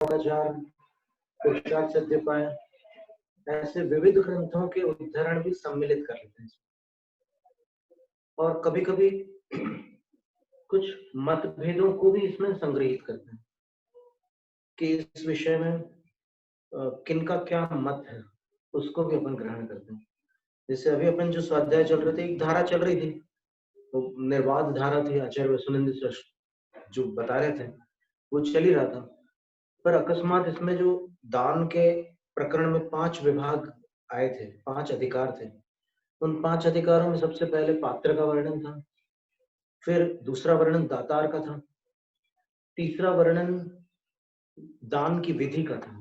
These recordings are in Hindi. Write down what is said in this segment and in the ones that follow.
योगाचार, पुरुषार्थ सद्योपाय, ऐसे विविध ग्रंथों के उद्धरण भी सम्मिलित कर लेते हैं। और कभी कभी कुछ मतभेदों को भी इसमें संग्रहित करते हैं कि इस विषय में किनका क्या मत है, उसको भी अपन ग्रहण करते हैं। जैसे अभी अपन जो स्वाध्याय चल रहे थे, एक धारा चल रही थी, तो निर्वाध धारा थी, आचार्य वसुनंद श्रेष्ठ जो बता रहे थे वो चल ही रहा था। पर अकस्मात इसमें जो दान के प्रकरण में 5 विभाग आए थे, 5 अधिकार थे। उन 5 अधिकारों में सबसे पहले पात्र का वर्णन था, फिर दूसरा वर्णन दातार का था, तीसरा वर्णन दान की विधि का था,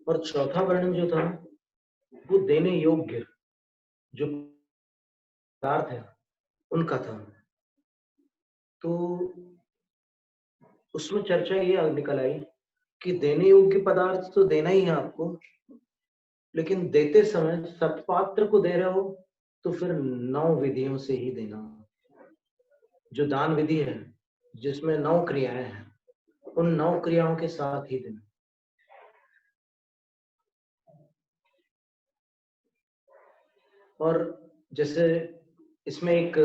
और चौथा वर्णन जो था वो देने योग्य जो पदार्थ है उनका था। तो उसमें चर्चा ये निकल आई कि देने योग्य पदार्थ तो देना ही है आपको, लेकिन देते समय सत्पात्र को दे रहे हो तो फिर 9 विधियों से ही देना। जो दान विधि है जिसमें 9 क्रियाएं हैं, उन 9 क्रियाओं के साथ ही देना। और जैसे इसमें एक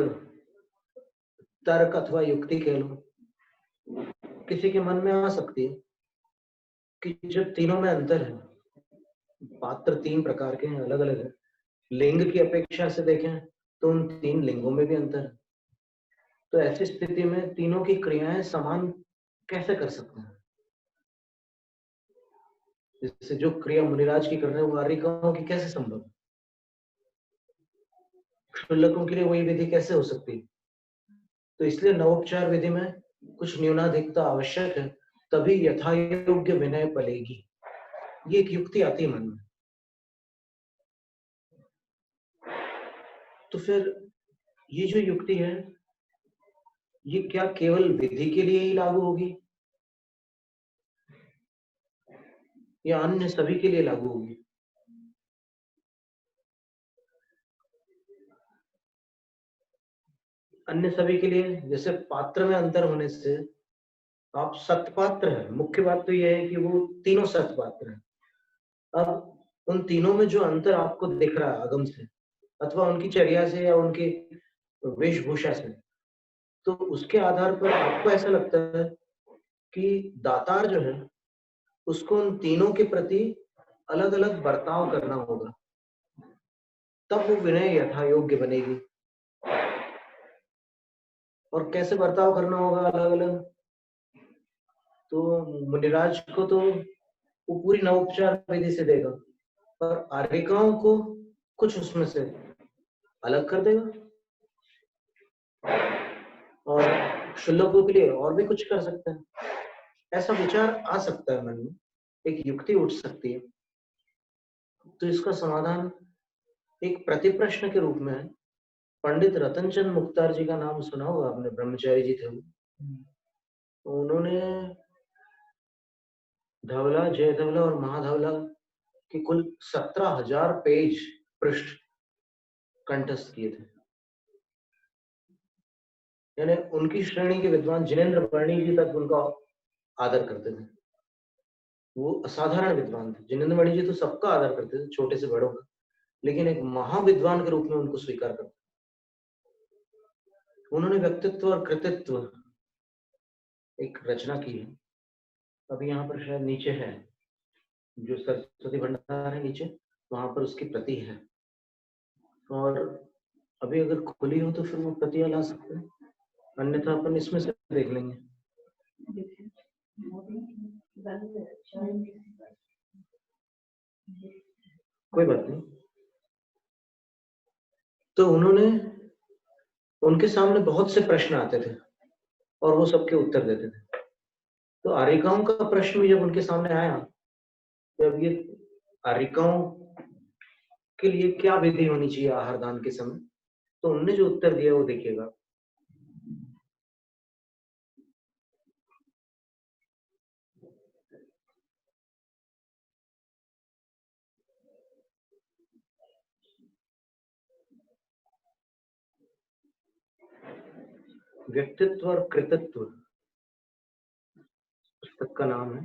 तर्क अथवा युक्ति कह लो, किसी के मन में आ सकती है कि जब तीनों में अंतर है, पात्र 3 प्रकार के हैं, अलग अलग है, लिंग की अपेक्षा से देखें तो उन 3 लिंगों में भी अंतर है, तो ऐसी स्थिति में तीनों की क्रियाएं समान कैसे कर सकते हैं? जैसे जो क्रिया मुनिराज की कर रहे हैं वो आर्यिकाओं की कैसे संभव? क्षुल्लकों के लिए वही विधि कैसे हो सकती? तो इसलिए नवोपचार विधि में कुछ न्यूनाधिकता आवश्यक है, तभी यथा योग्य विनय पलेगी। ये एक युक्ति आती है मन में। तो फिर ये जो युक्ति है ये क्या केवल विधि के लिए ही लागू होगी या अन्य सभी के लिए लागू होगी? अन्य सभी के लिए, जैसे पात्र में अंतर होने से आप सत्पात्र है, मुख्य बात तो यह है कि वो तीनों सत्पात्र हैं। अब उन तीनों में जो अंतर आपको दिख रहा है आगम से अथवा उनकी चर्या से या उनकी वेशभूषा से, तो उसके आधार पर आपको ऐसा लगता है कि दातार जो है उसको उन तीनों के प्रति अलग अलग बर्ताव करना होगा, तब वो विनय यथा योग्य बनेगी। और कैसे बर्ताव करना होगा अलग अलग? तो मुनिराज को तो वो पूरी नवोपचार विधि से देगा, पर आर्यिकाओं को कुछ उसमें से अलग कर देगा, और शुल्लकों के लिए और भी कुछ कर सकते हैं। ऐसा विचार आ सकता है मन में, एक युक्ति उठ सकती है। तो इसका समाधान एक प्रतिप्रश्न के रूप में है। पंडित रतनचंद मुख्तार जी का नाम सुना होगा आपने, ब्रह्मचारी जी थे वो। तो उन्होंने धवला, जय धवला और महाधवला की कुल 17,000 पेज पृष्ठ कंठस्थ किए थे। यानी उनकी श्रेणी के विद्वान जिनेंद्र वर्णी जी तक उनका आदर करते थे। वो असाधारण विद्वान थे। जिनेंद्र वर्णी जी तो सबका आदर करते थे, छोटे से बड़ों का, लेकिन एक महाविद्वान के रूप में उनको स्वीकार करते। उन्होंने व्यक्तित्व और कृतित्व एक रचना की है, अभी यहाँ पर शायद नीचे है, जो सरस्वती भंडार है नीचे, वहां पर उसकी प्रति है। और अभी अगर खुली हो तो फिर वो प्रतियां ला सकते हैं, अन्यथा अपन इसमें से देख लेंगे। कोई बात नहीं। तो उन्होंने, उनके सामने बहुत से प्रश्न आते थे और वो सबके उत्तर देते थे। तो आर्यिकाओं का प्रश्न भी जब उनके सामने आया, जब ये आर्यिकाओं के लिए क्या विधि होनी चाहिए आहार दान के समय, तो उन्होंने जो उत्तर दिया वो देखिएगा। व्यक्तित्व और कृतित्व पुस्तक का नाम है।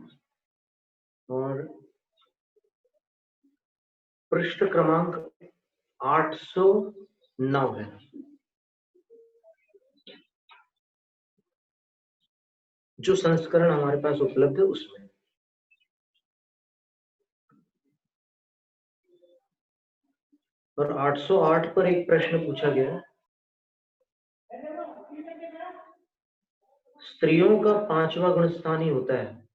पृष्ठ क्रमांक 809 है। जो संस्करण हमारे पास उपलब्ध है उसमें। और 808 पर एक प्रश्न पूछा गया, स्त्रियों का 5वां गुण स्थान ही होता है,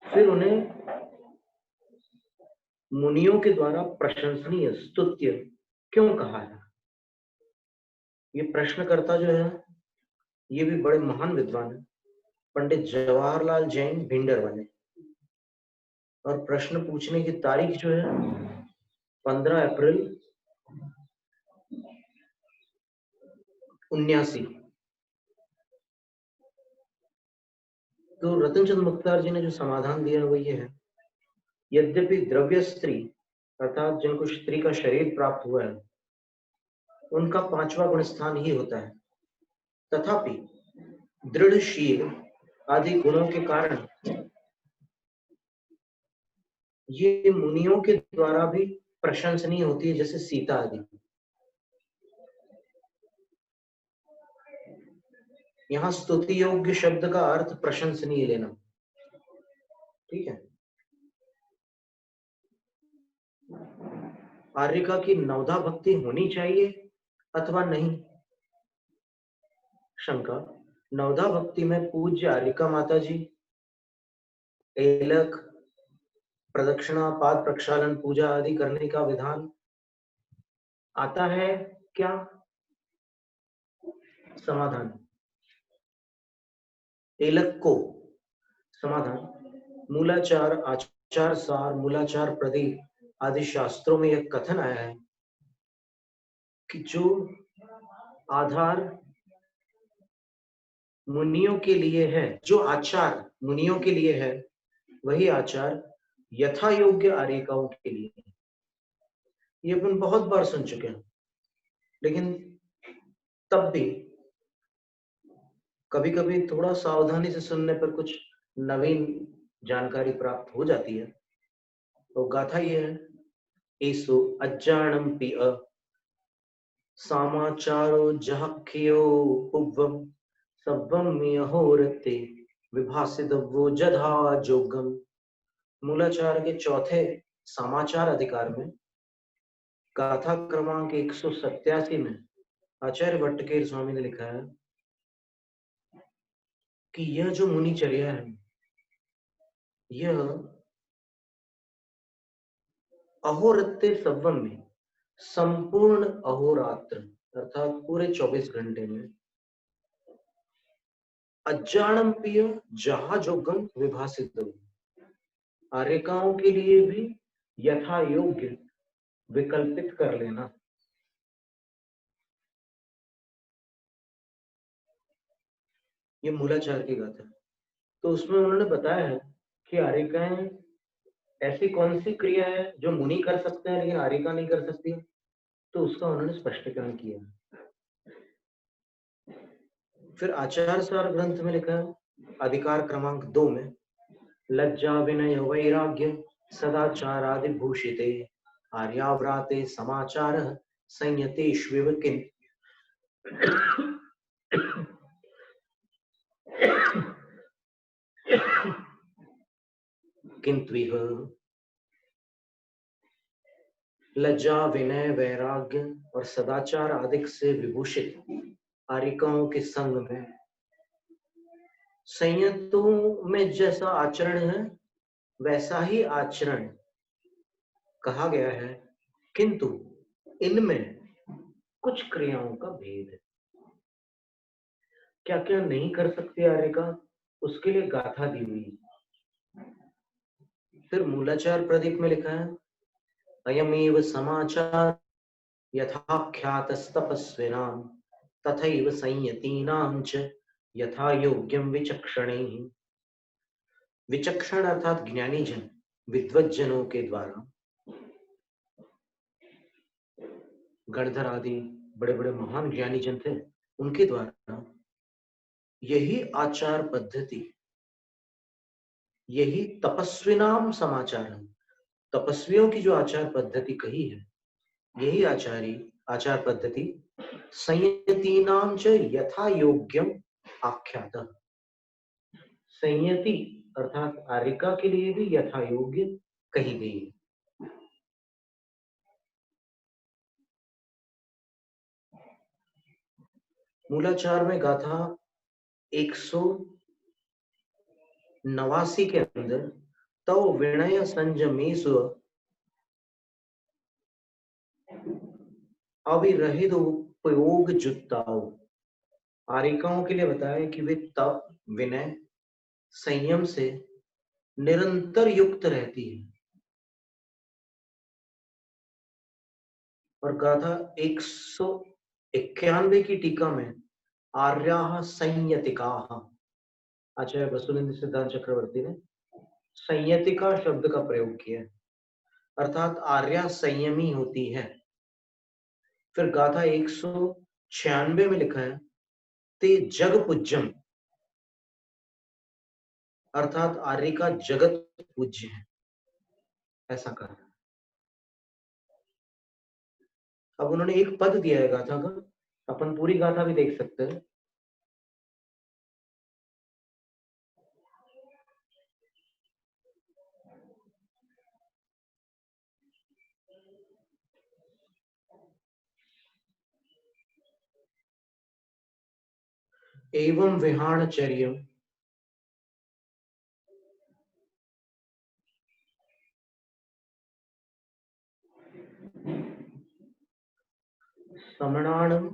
फिर उन्हें मुनियों के द्वारा प्रशंसनीय स्तुत्य क्यों कहा है? ये प्रश्नकर्ता जो है ये भी बड़े महान विद्वान है, पंडित जवाहरलाल जैन भिंडर वाले। और प्रश्न पूछने की तारीख जो है 15 अप्रैल 79। तो रतनचंद मुख्तार जी ने जो समाधान दिया है वो ये है, यद्यपि द्रव्य स्त्री अर्थात जिनको स्त्री का शरीर प्राप्त हुआ है उनका 5वां गुण स्थान ही होता है, तथापि दृढ़शील आदि गुणों के कारण ये मुनियों के द्वारा भी प्रशंसनीय होती है, जैसे सीता आदि। यहाँ स्तुति योग्य शब्द का अर्थ प्रशंसनीय लेना, ठीक है। आर्यका की नवधा भक्ति होनी चाहिए अथवा नहीं? शंका, नवधा भक्ति में पूज्य आर्यका माता जी एलक, प्रदक्षिणा, पाद प्रक्षालन, पूजा आदि करने का विधान आता है क्या? समाधान, एलक को समाधान, मूलाचार, आचार सार, मूलाचार प्रदीप आदि शास्त्रों में यह कथन आया है कि जो आधार मुनियों के लिए है, जो आचार मुनियों के लिए है वही आचार यथा योग्य आर्यिकाओं के लिए है। ये अपन बहुत बार सुन चुके हैं, लेकिन तब भी कभी कभी थोड़ा सावधानी से सुनने पर कुछ नवीन जानकारी प्राप्त हो जाती है। तो गाथा ये है, एसो अज्जानम पिअ सामाचारो जहख्यो उव्वम सब्बम यहोरते विभासितव्यो जधा जोगम। मूलाचार के चौथे समाचार अधिकार में गाथा क्रमांक 187 में आचार्य भट्टकेर स्वामी ने लिखा है कि यह जो मुनिचर्या है यह अहोरत्ते सव्वम में संपूर्ण अहोरात्र अर्थात पूरे 24 घंटे में अज्जानम पिय जहा जोगम विभासित आर्यिकाओं के लिए भी यथा योग्य विकल्पित कर लेना। ये मूलाचार की गाथा है। तो उसमें उन्होंने बताया है कि आर्यिकाएं ऐसी कौन सी क्रिया है जो मुनि कर सकते हैं लेकिन आर्यिका नहीं कर सकती, तो उसका उन्होंने स्पष्टीकरण किया। फिर आचार सार ग्रंथ में लिखा है अधिकार क्रमांक 2 में लज्जा विनय वैराग्य सदाचारादि भूषिते आर्याव्राते समाचार संयतेष्विव किं किंत्विह। लज्जा विनय वैराग्य और सदाचार आदि से विभूषित आर्यिकाओं के संग में संयतों में जैसा आचरण है वैसा ही आचरण कहा गया है, किंतु इनमें कुछ क्रियाओं का भेद है। क्या क्या नहीं कर सकती आर्यिका, उसके लिए गाथा दी हुई है। फिर मूलाचार प्रदीप में लिखा है अयमेव समाचार यथाख्यातस्तपस्विनां तथैव संयतीनां च यथा योग्यं विचक्षणैः। विचक्षण अर्थात ज्ञानी जन, विद्वज्जनों के द्वारा, गणधर आदि बड़े बड़े महान ज्ञानी जन थे, उनके द्वारा यही आचार पद्धति, यही तपस्विनाम समाचार तपस्वियों की जो आचार पद्धति कही है, यही आचार पद्धति संयतीनां च यथा योग्यम आख्यातः। संयति अर्थात आर्यिका के लिए भी यथा योग्य कही गई है। मूलाचार में गाथा 189 के अंदर तव विनय संयमेषु अविरहित उपयोग जुत्ताओ। आर्यिकाओं के लिए बताया कि वे तप, विनय, संयम से निरंतर युक्त रहती है। और गाथा 191 की टीका में आर्याः संयतिकाः, आचार्य वसुनेन्द्र सिद्धांत चक्रवर्ती ने संयतिका शब्द का प्रयोग किया, अर्थात आर्या संयमी होती है। फिर गाथा 196 में लिखा है ते जग पूज्यम, अर्थात आर्य का जगत पूज्य है, ऐसा कहा। अब उन्होंने एक पद दिया है गाथा का, अपन पूरी गाथा भी देख सकते हैं। एवं विहाणचर्यम समणाणम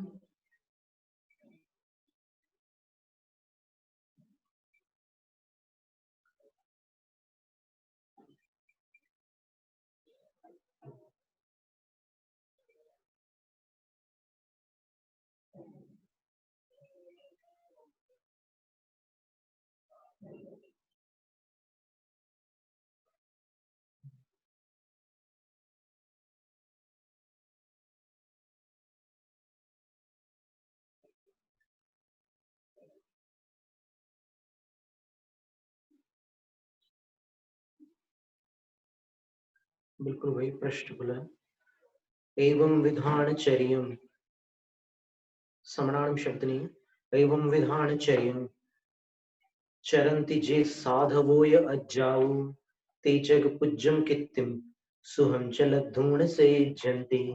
बिल्कुल वही पृष्ठ खुला है। एवं विधानचर्यम, समणाणम शब्द नहीं है। एवं विधानचर्यम चरन्ति जे साधवोय अज्जाओ ते जग पूज्यम कित्तिम सुहम चल धूण से जंती।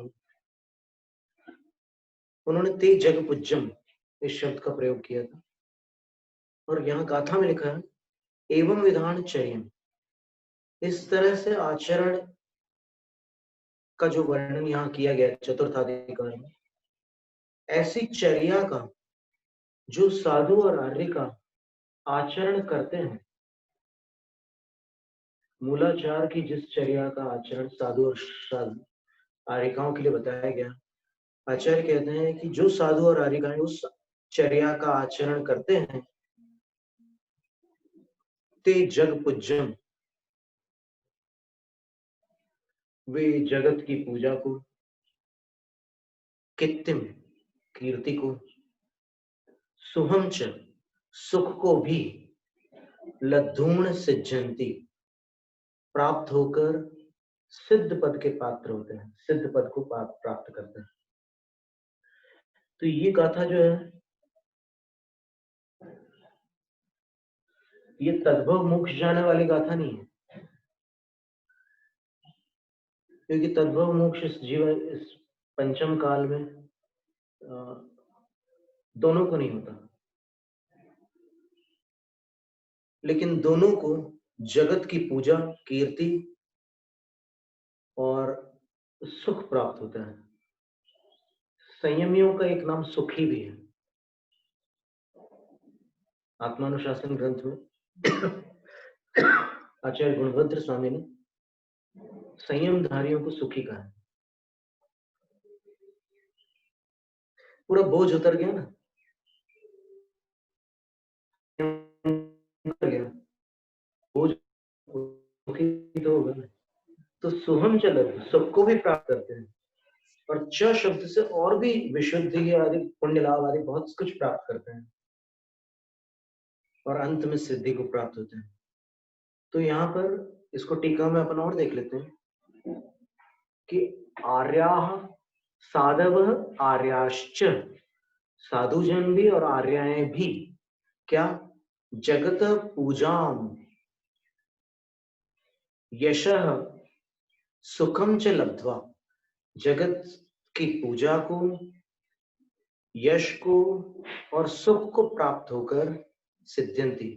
उन्होंने ते जग पूज्यम इस शब्द का प्रयोग किया था, और यहाँ गाथा में लिखा है एवं विधानचर्यम, इस तरह से आचरण का जो वर्णन यहाँ किया गया चतुर्थाधिकार में, ऐसी चर्या का जो साधु और आर्य का आचरण करते हैं, मूलाचार की जिस चर्या का आचरण साधु और आर्यिकाओं के लिए बताया गया, आचार्य कहते हैं कि जो साधु और आर्यिकाएं उस चर्या का आचरण करते हैं, ते जग पूज्यम, वे जगत की पूजा को, कित्तिम कीर्ति को, सुहम च सुख को भी, लद्धूण सिद्धंती प्राप्त होकर सिद्ध पद के पात्र होते हैं, सिद्ध पद को प्राप्त करते हैं। तो ये गाथा जो है ये तद्भव मोक्ष जाने वाली गाथा नहीं है, क्योंकि तद्भव मोक्ष इस जीवन, इस पंचम काल में दोनों को नहीं होता, लेकिन दोनों को जगत की पूजा, कीर्ति और सुख प्राप्त होता है। संयमियों का एक नाम सुखी भी है। आत्मानुशासन ग्रंथ में आचार्य गुणभद्र स्वामी ने संयमधारियों को सुखी कहा है। पूरा बोझ उतर गया ना, उतर गया बोझ, सुखी तो होगा ना। तो सुहम चल सबको भी प्राप्त करते हैं, और च शब्द से और भी विशुद्धि आदि, पुण्य लाभ आदि बहुत कुछ प्राप्त करते हैं, और अंत में सिद्धि को प्राप्त होते हैं। तो यहाँ पर इसको टीका में अपन और देख लेते हैं। कि आर्याः साधवः आर्याश्च, साधुजन भी और आर्याएं भी क्या जगत पूजाम यशः सुखम च लब्ध्वा, जगत की पूजा को, यश को और सुख को प्राप्त होकर सिद्ध्यंती,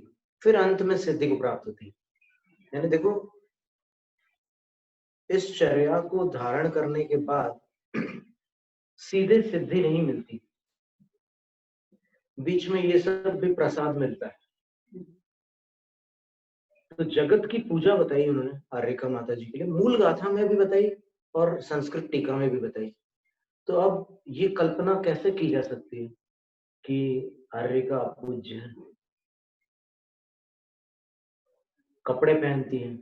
फिर अंत में सिद्धि को प्राप्त होती। यानी देखो, इस चर्या को धारण करने के बाद सीधे सिद्धि नहीं मिलती, बीच में ये सब भी प्रसाद मिलता है। तो जगत की पूजा बताई उन्होंने आर्यका माता जी के लिए, मूल गाथा में भी बताई और संस्कृत टीका में भी बताई। तो अब ये कल्पना कैसे की जा सकती है कि आर्यका पूज्य है, कपड़े पहनती है,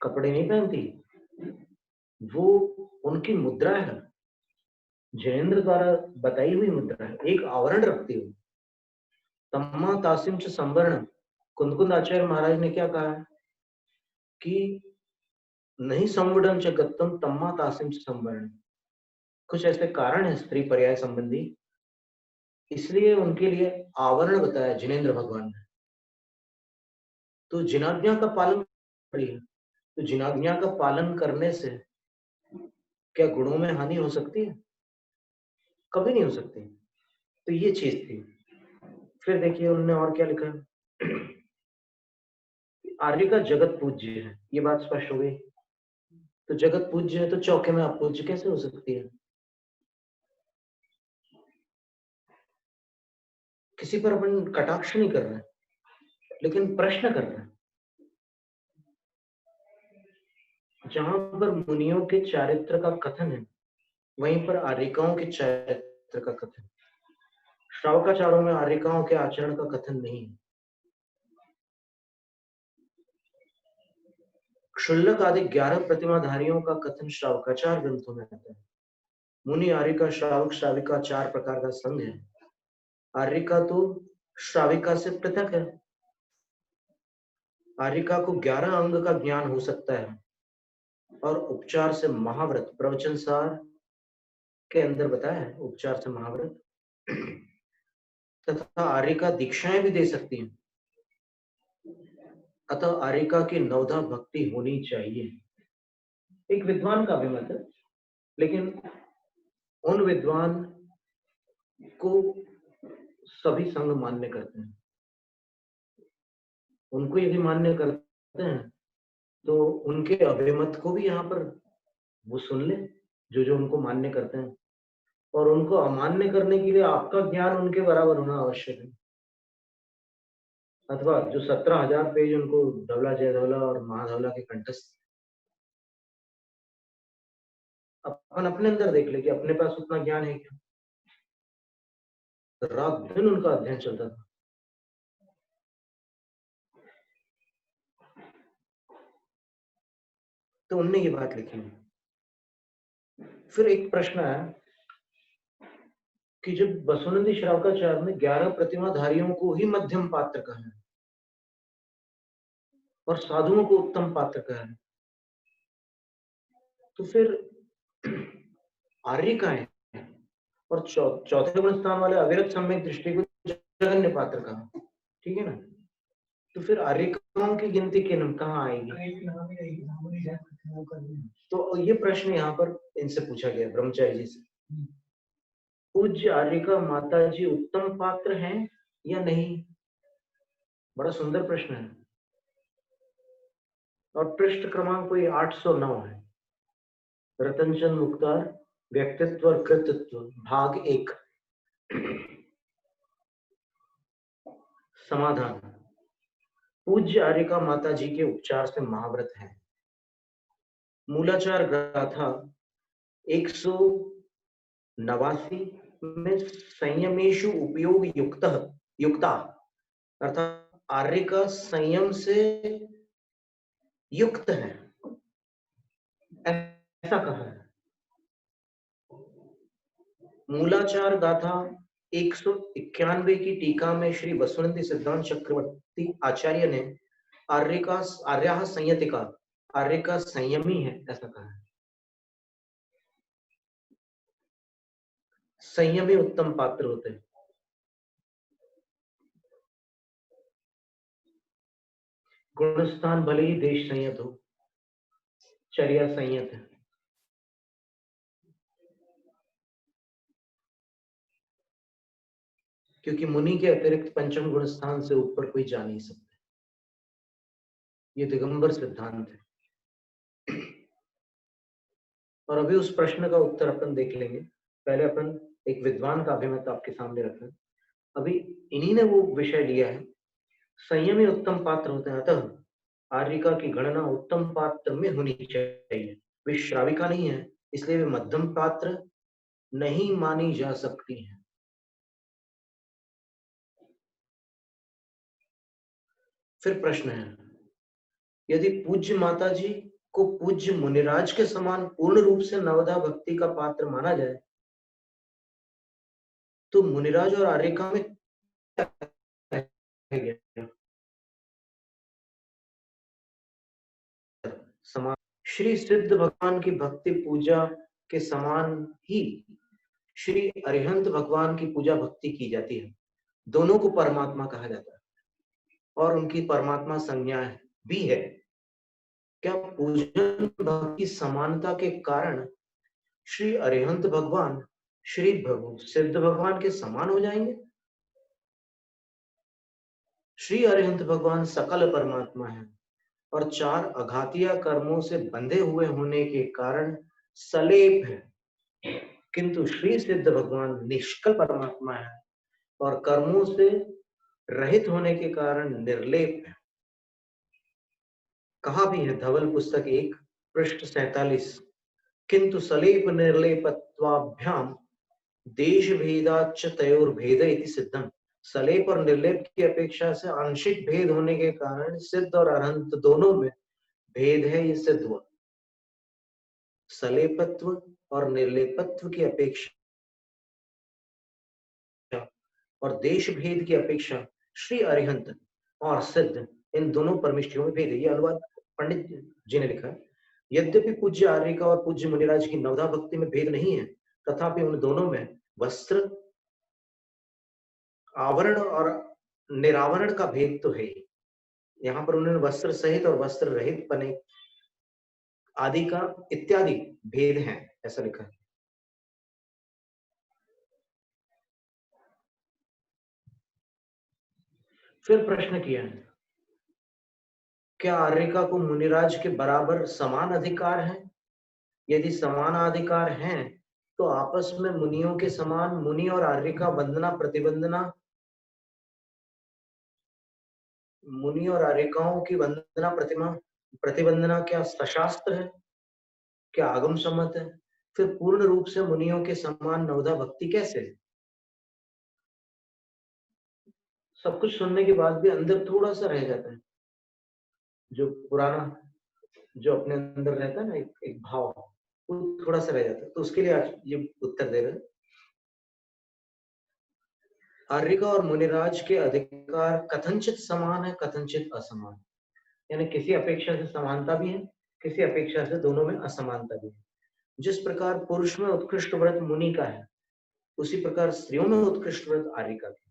कपड़े नहीं पहनती, वो उनकी मुद्रा है, जैनेन्द्र द्वारा बताई हुई मुद्रा है, एक आवरण रखती है। तम्मा तासिम च संवर्ण, कुंदकुंद आचार्य महाराज ने क्या कहा है कि नहीं संवरण च गत्तम तम्मा तासिम च संवर्ण, कुछ ऐसे कारण है स्त्री पर्याय संबंधी, इसलिए उनके लिए आवरण बताया जिनेन्द्र भगवान ने। तो जिनाज्ञा का पालन कर रही है, तो जिनाज्ञा का पालन करने से क्या गुणों में हानि हो सकती है? कभी नहीं हो सकती। तो ये चीज थी। फिर देखिए उन्होंने और क्या लिखा है, आर्य का जगत पूज्य है, ये बात स्पष्ट हो गई। तो जगत पूज्य है तो चौके में अपूज्य कैसे हो सकती है? किसी पर अपन कटाक्ष नहीं कर रहे, लेकिन प्रश्न कर रहे हैं। जहां पर मुनियों के चारित्र का कथन है, वहीं पर आर्यिकाओं के चारित्र का कथन, श्रावकाचारों में आर्यिकाओं के आचरण का कथन नहीं है। क्षुल्लक आदि 11 प्रतिमाधारियों का कथन श्रावकाचार ग्रंथों में आता है। मुनि आर्यिका श्रावक श्राविका 4 प्रकार का संघ है। आर्यिका तो श्राविका से पृथक है। आर्यिका को 11 अंग का ज्ञान हो सकता है और उपचार से महाव्रत, प्रवचन सार के अंदर बताया है उपचार से महाव्रत, तथा आर्यिका दीक्षाएं भी दे सकती हैं। अतः आर्यिका की नवधा भक्ति होनी चाहिए। एक विद्वान का अभिमत है, लेकिन उन विद्वान को सभी संघ मान्य करते हैं। उनको यदि मान्य करते हैं तो उनके अभिमत को भी यहाँ पर वो सुन ले, जो जो उनको मान्य करते हैं। और उनको अमान्य करने के लिए आपका ज्ञान उनके बराबर होना आवश्यक है। अथवा जो 17,000 पेज उनको धवला जयधवला और महाधवला के कंठस्थ, अपन अपने अंदर देख ले कि अपने पास उतना ज्ञान है क्या? रात दिन उनका अध्ययन चलता था। तो उनने ये बात लिखी है। फिर एक प्रश्न है कि जब बसवनंदी श्रावकाचार्य ने 11 प्रतिमाधारियों को ही मध्यम पात्र कहा है और साधुओं को उत्तम पात्र कहा है, तो फिर आर्यिका है और चौथे गुण स्थान वाले अविरत सम्यक दृष्टि को जगन्य पात्र कहा, ठीक है ना? तो फिर आर्यिकाओं की गिनती कहाँ आएगी? तो ये प्रश्न यहाँ पर इनसे पूछा गया ब्रह्मचारी जी से, पूज्य आर्यिका माता जी उत्तम पात्र हैं या नहीं? बड़ा सुंदर प्रश्न है। और पृष्ठ क्रमांक कोई 809 है। रतनचंद मुख्तार, व्यक्तित्व और कृतित्व, भाग 1। समाधान, पूज्य आर्यिका माता जी के उपचार से महाव्रत है। मूलाचार गाथा 189 में संयमेशु उपयोग युक्ता अर्थात आर्यिका संयम से युक्त है, ऐसा कहा है। मूलाचार गाथा 191 की टीका में श्री बसवंती सिद्धांत चक्रवर्ती आचार्य ने आर्यिका संयतिका, आर्यिका संयमी है, ऐसा कहा है। संयमी उत्तम पात्र होते हैं। गुणस्थान भले ही देश संयत हो, चर्या संयत है। क्योंकि मुनि के अतिरिक्त पंचम गुण स्थान से ऊपर कोई जा नहीं सकता। ये दिगंबर सिद्धांत है। और अभी उस प्रश्न का उत्तर अपन देख लेंगे। पहले अपन एक विद्वान का अभिमत आपके सामने रख रहे हैं। अभी इन्हीं ने वो विषय लिया है, संयमी उत्तम पात्र होते हैं, अतः आर्यिका की गणना उत्तम पात्र में होनी चाहिए। वे श्राविका नहीं है, इसलिए वे मध्यम पात्र नहीं मानी जा सकती हैं। फिर प्रश्न है, यदि पूज्य माता जी को पूज्य मुनिराज के समान पूर्ण रूप से नवधा भक्ति का पात्र माना जाए, तो मुनिराज और आर्यिका में क्या रह गया? समान श्री सिद्ध भगवान की भक्ति पूजा के समान ही श्री अरिहंत भगवान की पूजा भक्ति की जाती है। दोनों को परमात्मा कहा जाता है और उनकी परमात्मा संज्ञा भी है। क्या पूजन भक्ति समानता के कारण श्री अरिहंत भगवान श्री सिद्ध भगवान के समान हो जाएंगे? श्री अरिहंत भगवान सकल परमात्मा है और चार अघातीय कर्मों से बंधे हुए होने के कारण सलेप है, किंतु श्री सिद्ध भगवान निष्कल परमात्मा है और कर्मों से रहित होने के कारण निर्लेप है। कहा भी है धवल पुस्तक 1 पृष्ठ 47, किंतु सलेप निर्लेपत्वाभ्याम देश भेदाच तयोर भेद इति सिद्धम। सलेप और निर्लेप की अपेक्षा से आंशिक भेद होने के कारण सिद्ध और अनंत दोनों में भेद है, ये सिद्ध हुआ। सलेपत्व और निर्लेपत्व की अपेक्षा और देश भेद की अपेक्षा श्री अरिहंत और सिद्ध इन दोनों परमिष्ठियों में भेद है। ये अनुवाद पंडित जी ने लिखा है। यद्यपि पूज्य आर्यिका और पूज्य मुनिराज की नवधा भक्ति में भेद नहीं है, तथापि उन दोनों में वस्त्र आवरण और निरावरण का भेद तो है ही। यहाँ पर उन्होंने वस्त्र सहित और वस्त्र रहित पने आदि का इत्यादि भेद है, ऐसा लिखा है। फिर प्रश्न किया है, क्या आर्यिका को मुनिराज के बराबर समान अधिकार है? यदि समान अधिकार हैं, तो आपस में मुनियों के समान मुनि और आर्यिका वंदना प्रतिवंदना, मुनि और आर्यिकाओं की वंदना प्रतिवंदना क्या सशास्त्र है? क्या आगम सम्मत है? फिर पूर्ण रूप से मुनियों के समान नवधा भक्ति कैसे है? सब कुछ सुनने के बाद भी अंदर थोड़ा सा रह जाता है, जो पुराना जो अपने अंदर रहता है ना, एक भाव, वो थोड़ा सा रह जाता है। तो उसके लिए आज ये उत्तर दे रहे हैं। आर्यिका और मुनिराज के अधिकार कथनचित समान है, कथनचित असमान, यानी किसी अपेक्षा से समानता भी है, किसी अपेक्षा से दोनों में असमानता भी है। जिस प्रकार पुरुष में उत्कृष्ट व्रत मुनि का है, उसी प्रकार स्त्रियों में उत्कृष्ट व्रत आर्यिका का।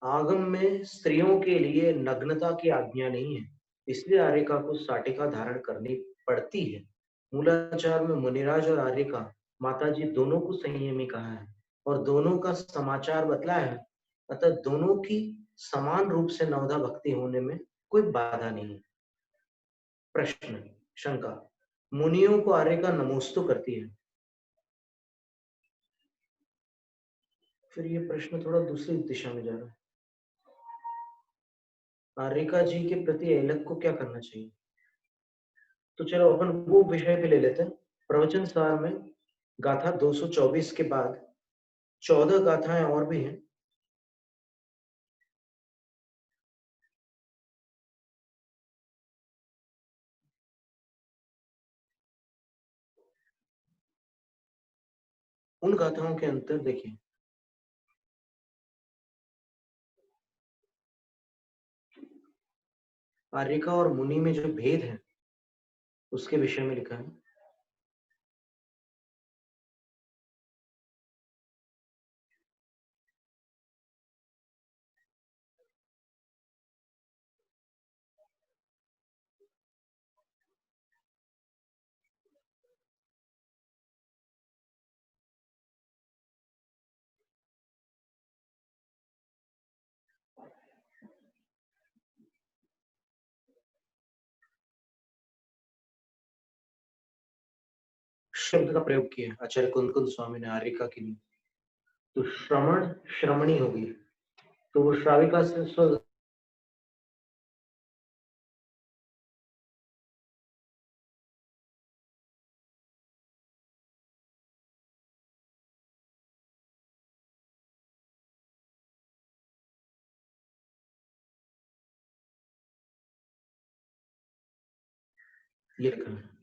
आगम में स्त्रियों के लिए नग्नता की आज्ञा नहीं है, इसलिए आर्यिका को साटिका धारण करनी पड़ती है। मूलाचार में मुनिराज और आर्यिका माता जी दोनों को संयमी कहा है और दोनों का समाचार बतलाया है, अतः दोनों की समान रूप से नवधा भक्ति होने में कोई बाधा नहीं है। प्रश्न शंका, मुनियों को आर्यिका नमोस्तु करती है। फिर ये प्रश्न थोड़ा दूसरी दिशा में जा रहा है। आर्यिका जी के प्रति ऐलक को क्या करना चाहिए? तो चलो अपन वो विषय पे ले लेते हैं। प्रवचन सार में गाथा 224 के बाद 14 गाथाएं और भी हैं। उन गाथाओं के अंतर देखिए। आर्यिका और मुनि में जो भेद है उसके विषय में लिखा है। शब्द का प्रयोग किया आचार्य कुंद स्वामी ने आर्यिका के लिए। तो श्रमण श्रमणी होगी, तो वो श्राविका से स्व ये लिखा है।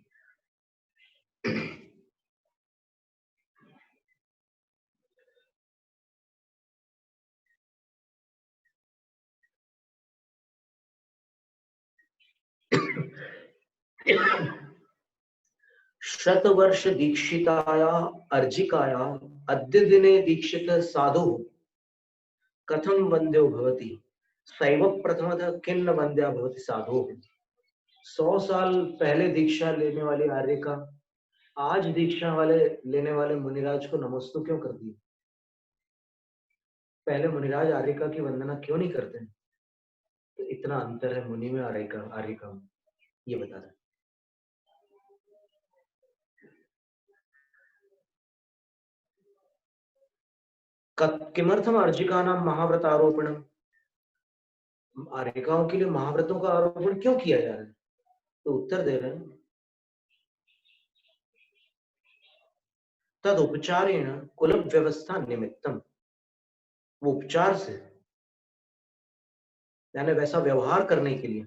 शतवर्ष दीक्षिताया अर्जिकाया अद्य दिने दीक्षित साधु कथम वंद्यो भवति सैव प्रथमतः किन्न वंद्या भवति साधु। 100 साल पहले दीक्षा लेने वाली आर्य का आज दीक्षा वाले लेने वाले मुनिराज को नमस्तु क्यों कर दिया? पहले मुनिराज आर्यिका की वंदना क्यों नहीं करते? तो इतना अंतर है मुनि में आर्यिका में, ये बता रहे। किमर्थम अर्जिका नाम महाव्रत आरोपण, आर्यिकाओं के लिए महाव्रतों का आरोपण क्यों किया जा रहा है? तो उत्तर दे रहे हैं, तद उपचारेण कुल व्यवस्था निमित्तम, वो उपचार से यानी वैसा व्यवहार करने के लिए।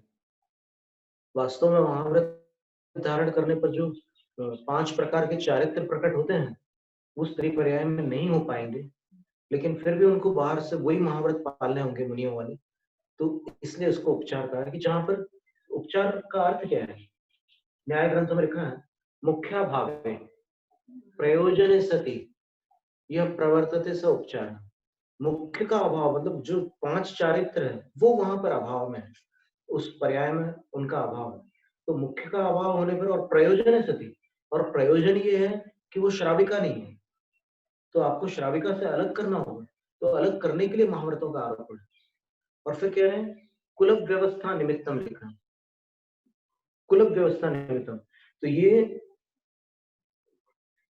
वास्तव में महाव्रत धारण करने पर जो 5 प्रकार के चारित्र प्रकट होते हैं उस स्त्री पर्याय में नहीं हो पाएंगे, लेकिन फिर भी उनको बाहर से वही महाव्रत पालने होंगे मुनियों वाले, तो इसलिए उसको उपचार कहा है। कि जहां पर उपचार का अर्थ क्या है, न्याय ग्रंथों में लिखा है मुख्या भावे प्रयोजन सती यह प्रवर्तते स उपचार। मुख्य का अभाव मतलब जो 5 चारित्र है वो वहां पर अभाव में है, उस पर्याय में उनका अभाव है। तो मुख्य का अभाव होने पर और प्रयोजन है सती, और प्रयोजन ये है कि वो श्राविका नहीं है, तो आपको श्राविका से अलग करना होगा, तो अलग करने के लिए महाव्रतों का आरोपण है। और फिर कह रहे हैं कुल व्यवस्था निमित्तम लिखा, कुल व्यवस्था निमित्तम, तो ये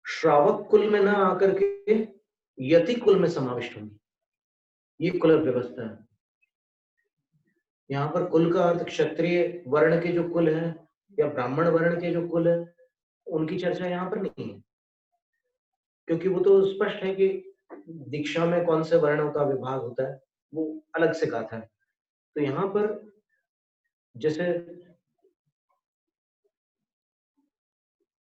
श्रावक कुल में ना आकर के यति कुल में समाविष्ट होंगे, ये कुल व्यवस्था है। यहाँ पर कुल का अर्थ क्षत्रिय वर्ण के जो कुल है या ब्राह्मण वर्ण के जो कुल है उनकी चर्चा यहाँ पर नहीं है, क्योंकि वो तो स्पष्ट है कि दीक्षा में कौन से वर्णों का विभाग होता है वो अलग से गाथा है। तो यहाँ पर जैसे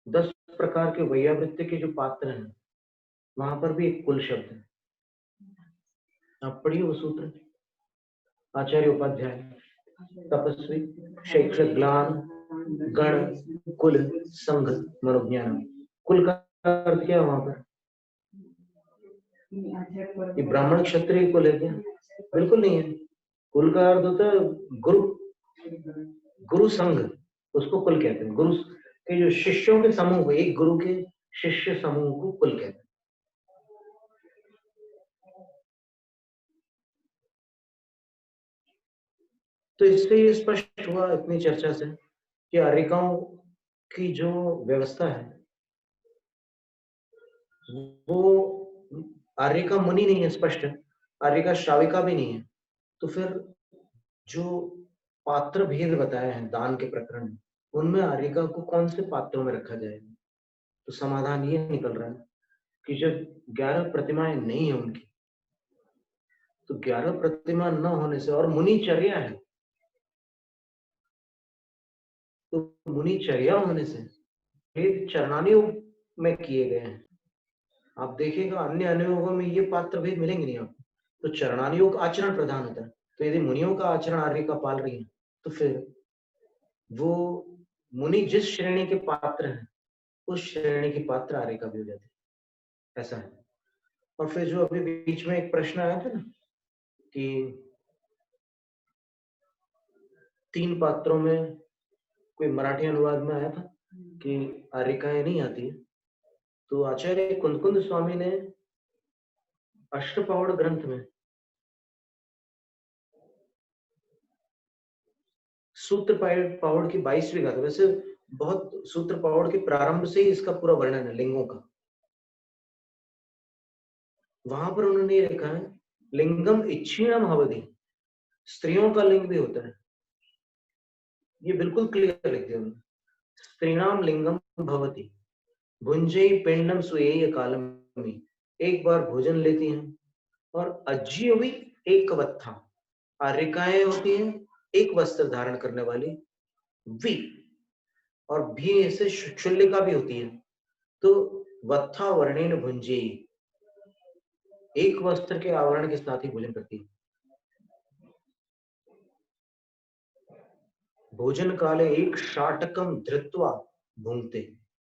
10 प्रकार के वैयावृत्ति के जो पात्र हैं वहां पर भी एक कुल शब्द है। आप पढ़िए वो सूत्र, आचार्य उपाध्याय तपस्वी शैक्षिक ग्लान गण कुल संघ मनोज्ञान। कुल का अर्थ क्या है वहां पर? ये ब्राह्मण क्षत्रिय कुल है क्या? बिल्कुल नहीं है। कुल का अर्थ होता है गुरु, गुरु संघ, उसको कुल कहते हैं। गुरु के जो शिष्यों के समूह को, एक गुरु के शिष्य समूह को कुल कहते हैं। तो इससे ये स्पष्ट हुआ इतनी चर्चा से कि आर्यिकाओं की जो व्यवस्था है वो आर्यिका मुनि नहीं है, स्पष्ट है, आर्यिका श्राविका भी नहीं है। तो फिर जो पात्र भेद बताए हैं दान के प्रकरण में, उनमें आर्यिका को कौन से पात्रों में रखा जाएगा? तो समाधान ये निकल रहा है कि जब 11 प्रतिमाएं नहीं है उनकी, तो 11 प्रतिमा न होने से, और मुनिचर्या है, तो मुनिचर्या होने से भेद चरणानुयोग में किए गए हैं। आप देखिएगा अन्य अनुयोगों में ये पात्र भेद मिलेंगे नहीं आपको। तो चरणानुयोग आचरण प्रधान होता है, तो यदि मुनियों का आचरण आर्यिका पाल रही है तो फिर वो मुनि जिस श्रेणी के पात्र हैं उस श्रेणी के पात्र आर्यिका भी हो जाते हैं, ऐसा है। और फिर जो अभी बीच में एक प्रश्न आया था ना कि 3 पात्रों में, कोई मराठी अनुवाद में आया था कि आर्यिकाएं नहीं आती है, तो आचार्य कुंद स्वामी ने अष्टपावड़ ग्रंथ में सूत्र पावड़ की 22वीं गाथा, वैसे बहुत सूत्र पौड़ के प्रारंभ से ही इसका पूरा वर्णन है लिंगों का। वहां पर उन्होंने ये लिखा है लिंगम इच्छिणम भवति, स्त्रियों का लिंग भी होता है, ये बिल्कुल क्लियर लिख दिया उन्होंने। स्त्रीणाम लिंगम भवति भुंजई पिंडम सुएय कालम में, एक बार भोजन लेती हैं। और अज्जीवी एक वत्था, आर्यिकाएं होती हैं एक वस्त्र धारण करने वाली। वी और भी ऐसे शुल्लिका भी होती है। तो वत्था वर्णेन भुंजेयी, एक वस्त्र के आवरण के साथ ही भोजन करती है। भोजन काले एक शाटकम धृत्वा भूंगते,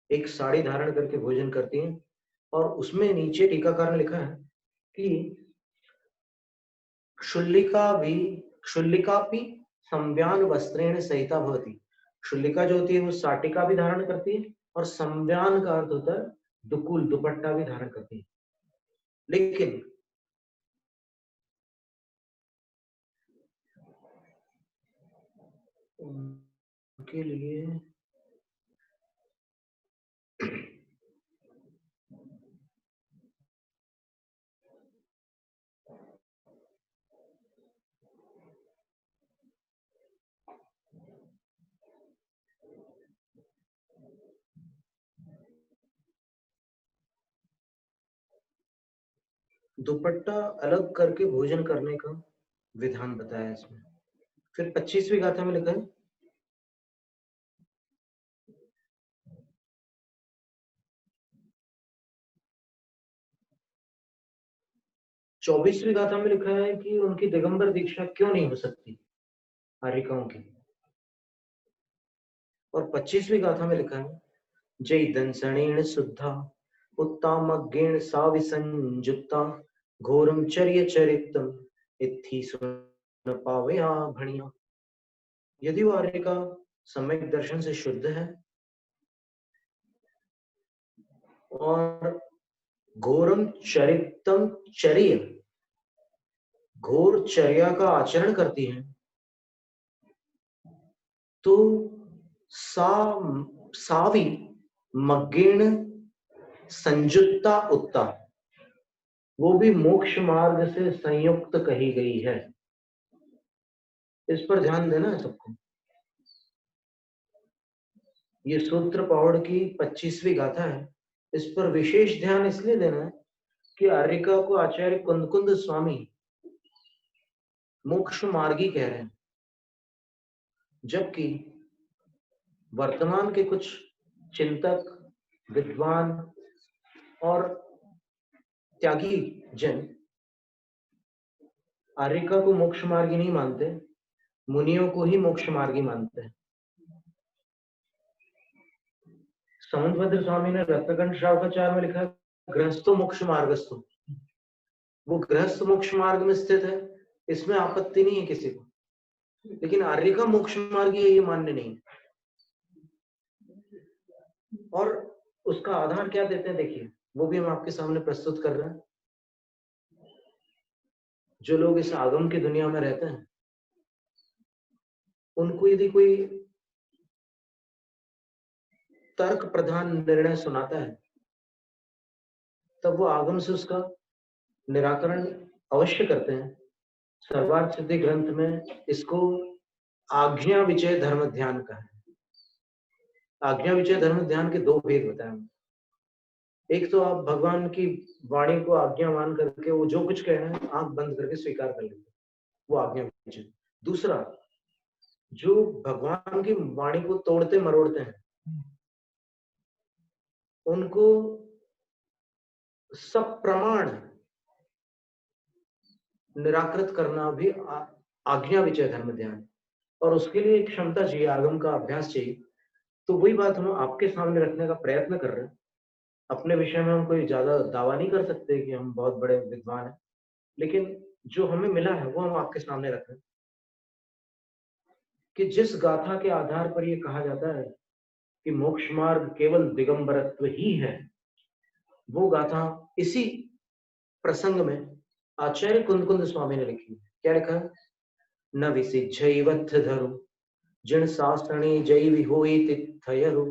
एक साड़ी धारण करके भोजन करती हैं। और उसमें नीचे टीकाकार ने लिखा है कि क्षुल्लिका भी संव्यान वस्त्रेण सहिता भवति, क्षुल्लिका जो होती है वो साटिका भी धारण करती है और संव्यान का अर्थ होता है दुकुल, दुपट्टा भी धारण करती है। लेकिन उनके लिए दुपट्टा अलग करके भोजन करने का विधान बताया इसमें। फिर 25वीं गाथा में लिखा है चौबीसवीं गाथा में लिखा है कि उनकी दिगंबर दीक्षा क्यों नहीं हो सकती आर्यिकाओं की। और 25वीं गाथा में लिखा है जय दंसणेन शुद्धा उत्तामज्ञेन साविसंयुक्ता घोरम चर्य चरितम इत्थि सुन पावया भणिया। यदि वो आर्यिका सम्यक दर्शन से शुद्ध है और घोरम चरितम चर्य, घोर चर्या का आचरण करती हैं, तो सावी मग्गेण संयुक्ता उत्ता, वो भी मोक्ष मार्ग से संयुक्त कही गई है। इस पर ध्यान देना है सबको। ये सूत्र पौड़ की 25वीं गाथा है, इस पर विशेष ध्यान इसलिए देना है कि आर्यिका को आचार्य कुंदकुंद स्वामी मोक्ष मार्गी कह रहे हैं, जबकि वर्तमान के कुछ चिंतक, विद्वान और त्यागी जन आर्यिका को मोक्ष मार्गी नहीं मानते, मुनियों को ही मोक्ष मार्गी मानते हैं। समुद्रभद्र स्वामी ने रत्नकंठ श्रावकाचार में लिखा गृहस्थो मोक्ष मार्गस्थो, वो गृहस्थ मोक्ष मार्ग में स्थित है, इसमें आपत्ति नहीं है किसी को, लेकिन आर्यिका मोक्ष मार्गी है ये मान्य नहीं। और उसका आधार क्या देते हैं देखिए, वो भी हम आपके सामने प्रस्तुत कर रहे हैं। जो लोग इस आगम की दुनिया में रहते हैं उनको यदि कोई तर्क प्रधान निर्णय सुनाता है तब वो आगम से उसका निराकरण अवश्य करते हैं। सर्वार्थ सिद्धि ग्रंथ में इसको आज्ञा विजय धर्म ध्यान का है। आज्ञा विजय धर्म ध्यान के दो भेद बताए। एक तो आप भगवान की वाणी को आज्ञा मान करके वो जो कुछ कह रहे हैं आंख बंद करके स्वीकार कर लेते, वो आज्ञा विजय। दूसरा, जो भगवान की वाणी को तोड़ते मरोड़ते हैं उनको सब प्रमाण निराकृत करना भी आज्ञा विजय धर्म ध्यान, और उसके लिए एक क्षमता चाहिए, आगम का अभ्यास चाहिए। तो वही बात हम आपके सामने रखने का प्रयत्न कर रहे हैं। अपने विषय में हम कोई ज्यादा दावा नहीं कर सकते कि हम बहुत बड़े विद्वान हैं, लेकिन जो हमें मिला है वो हम आपके सामने रख रहे हैं कि जिस गाथा के आधार पर यह कहा जाता है कि मोक्ष मार्ग केवल दिगंबरत्व ही है, वो गाथा इसी प्रसंग में आचार्य कुंदकुंद स्वामी ने लिखी है। क्या लिखा है? न विसिज्झैवत्थ धरो जिन सासणी जय विहोई तिथयरु